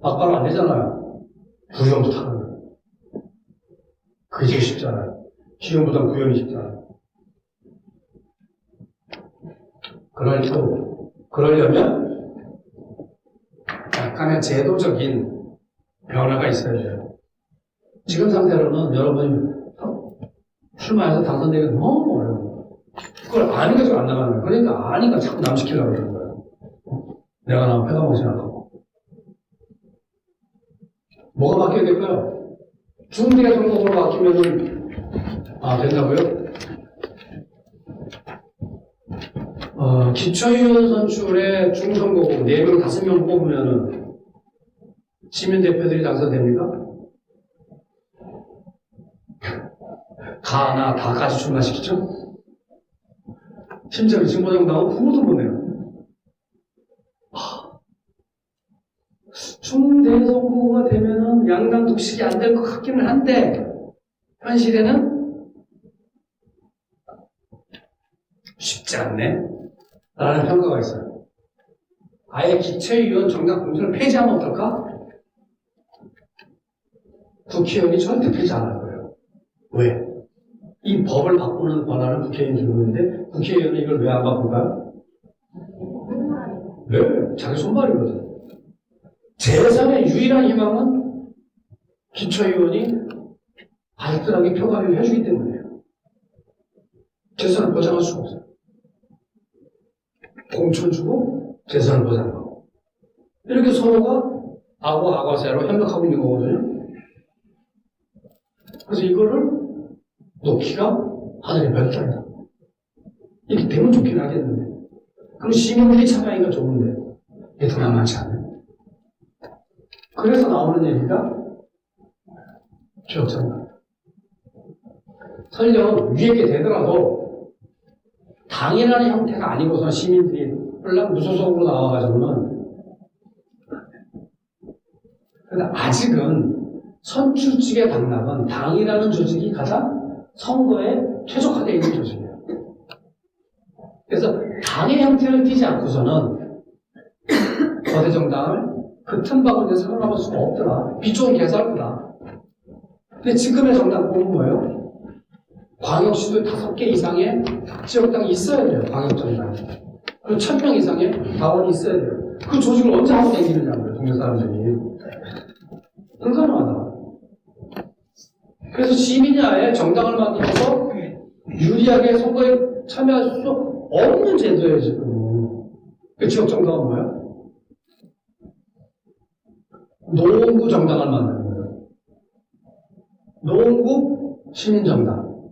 막바로 안 되잖아요. 구형도 타는 거예요. 그게 제일 쉽잖아요. 기형보다 구형이 쉽잖아요. 그러려면 약간의 제도적인 변화가 있어야 돼요. 지금 상태로는 여러분이 출마해서 당선되기가 너무 어려워요. 그걸 아니까 안 나가는 거예요. 그러니까 아니까 자꾸 남시키려고 그러는 거예요. 내가 나면 패가먹고 생각하고. 뭐가 바뀌어야 될까요? 중대 선거로 바뀌면은, 된다고요? 기초의원 선출에 중선거고 4명, 5명 뽑으면은 시민대표들이 당선됩니까? 가나 다까지 출마시키죠? 심지어 진보정당은 후보도 못 내요. 중대선거가 되면은 양당 독식이 안 될 것 같기는 한데, 현실에는 쉽지 않네. 라는 평가가 있어요. 아예 기초의원 정당 공천을 폐지하면 어떨까? 국회의원이 절대 폐지 안 할 거예요. 왜? 이 법을 바꾸는 권한을 국회의원이 주고 있는데 국회의원은 이걸 왜 안 바꿀까요? 네, 자기 손발이거든. 재선의 유일한 희망은 기초의원이 알뜰하게 표관을 해주기 때문이에요. 재산을 보장할 수가 없어요. 공천 주고 재산을 보장하고 이렇게 서로가 악어사이로 협력하고 있는 거거든요. 그래서 이거를 놓기가 하늘의 별따이다. 이렇게 되면 좋긴 하겠는데 그럼 시민들이 참여하기가 좋은데 이게 더 만만치 않아요. 그래서 나오는 얘기가 지역장단. 설령 위에 되더라도 당이라는 형태가 아니고서 시민들이 홀랑 무소속으로 나와가지고는 그런데 아직은 선출직의 당락은 당이라는 조직이 가장 선거에 최적화되어 있는 조직이에요. 그래서 당의 형태를 띠지 않고서는 거대 정당을 그 틈바구니에 살아남을 수가 없더라. 비좁은 개살구나. 근데 지금의 정당 보면 뭐예요? 광역시도 5개 이상의 지역당이 있어야 돼요. 광역정당이. 그리고 1000명 이상의 당원이 있어야 돼요. 그 조직을 언제 하고 다니느냐고요. 동네 사람들이. 불가능하다. 그래서 시민이 아예 정당을 만들어서 유리하게 선거에 참여할 수 없는 제도예요, 지금. 그 지역정당은 뭐예요? 노원구 정당을 만드는 거예요. 노원구 시민정당,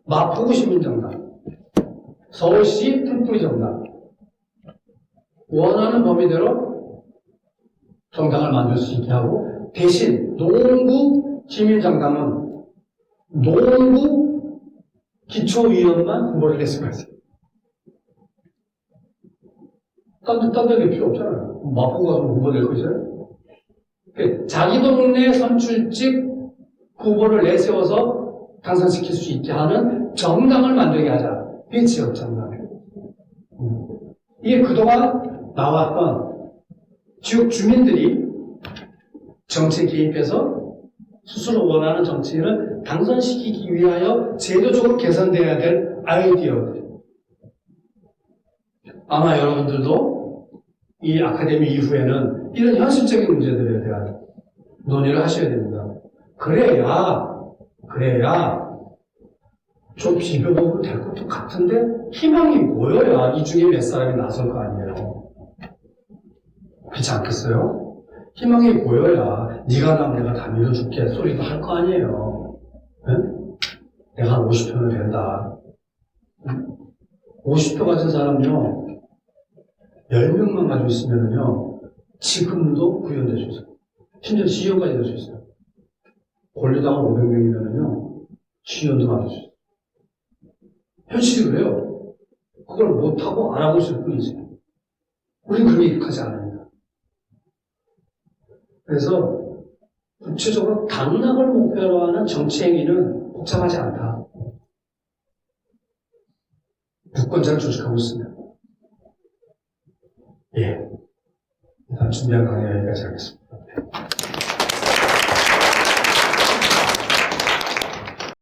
마포구 시민정당, 서울시 풀뿌리 정당. 원하는 범위대로 정당을 만들 수 있게 하고 대신 노원구 시민정당은 노원구 기초위원만 후보를 낼 수가 있어요. 딴 데 필요 없잖아요. 마포구 가서 후보 낼 거 있어요? 자기 동네 선출직 후보를 내세워서 당선시킬 수 있게 하는 정당을 만들게 하자. 이게 지역정당이에요. 이게 그동안 나왔던 지역 주민들이 정치에 개입해서 스스로 원하는 정치인을 당선시키기 위하여 제도적으로 개선돼야 될 아이디어들. 아마 여러분들도 이 아카데미 이후에는 이런 현실적인 문제들에 대한 논의를 하셔야 됩니다. 그래야 좀 비벼보면 될 것도 같은데 희망이 보여야 이 중에 몇 사람이 나설 거 아니에요. 그렇지 않겠어요? 희망이 보여야 네가 나 내가 다 밀어줄게 소리도 할 거 아니에요. 응? 내가 한 50표는 된다. 50표 가진 사람요 10명만 가지고 있으면요 지금도 구현될 수 있어요. 심지어 시의원까지 될 수 있어요. 권리당은 500명이면요 시의원도 만들 수 있어요. 현실이 그래요. 그걸 못하고 안 하고 있을 뿐이지. 우린 그렇게 익숙하지 않으니까. 그래서 구체적으로 당락을 목표로 하는 정치 행위는 복잡하지 않다. 유권자를 조직하고 있습니다. 예. 일단 준비한 강의 여기까지 하겠습니다.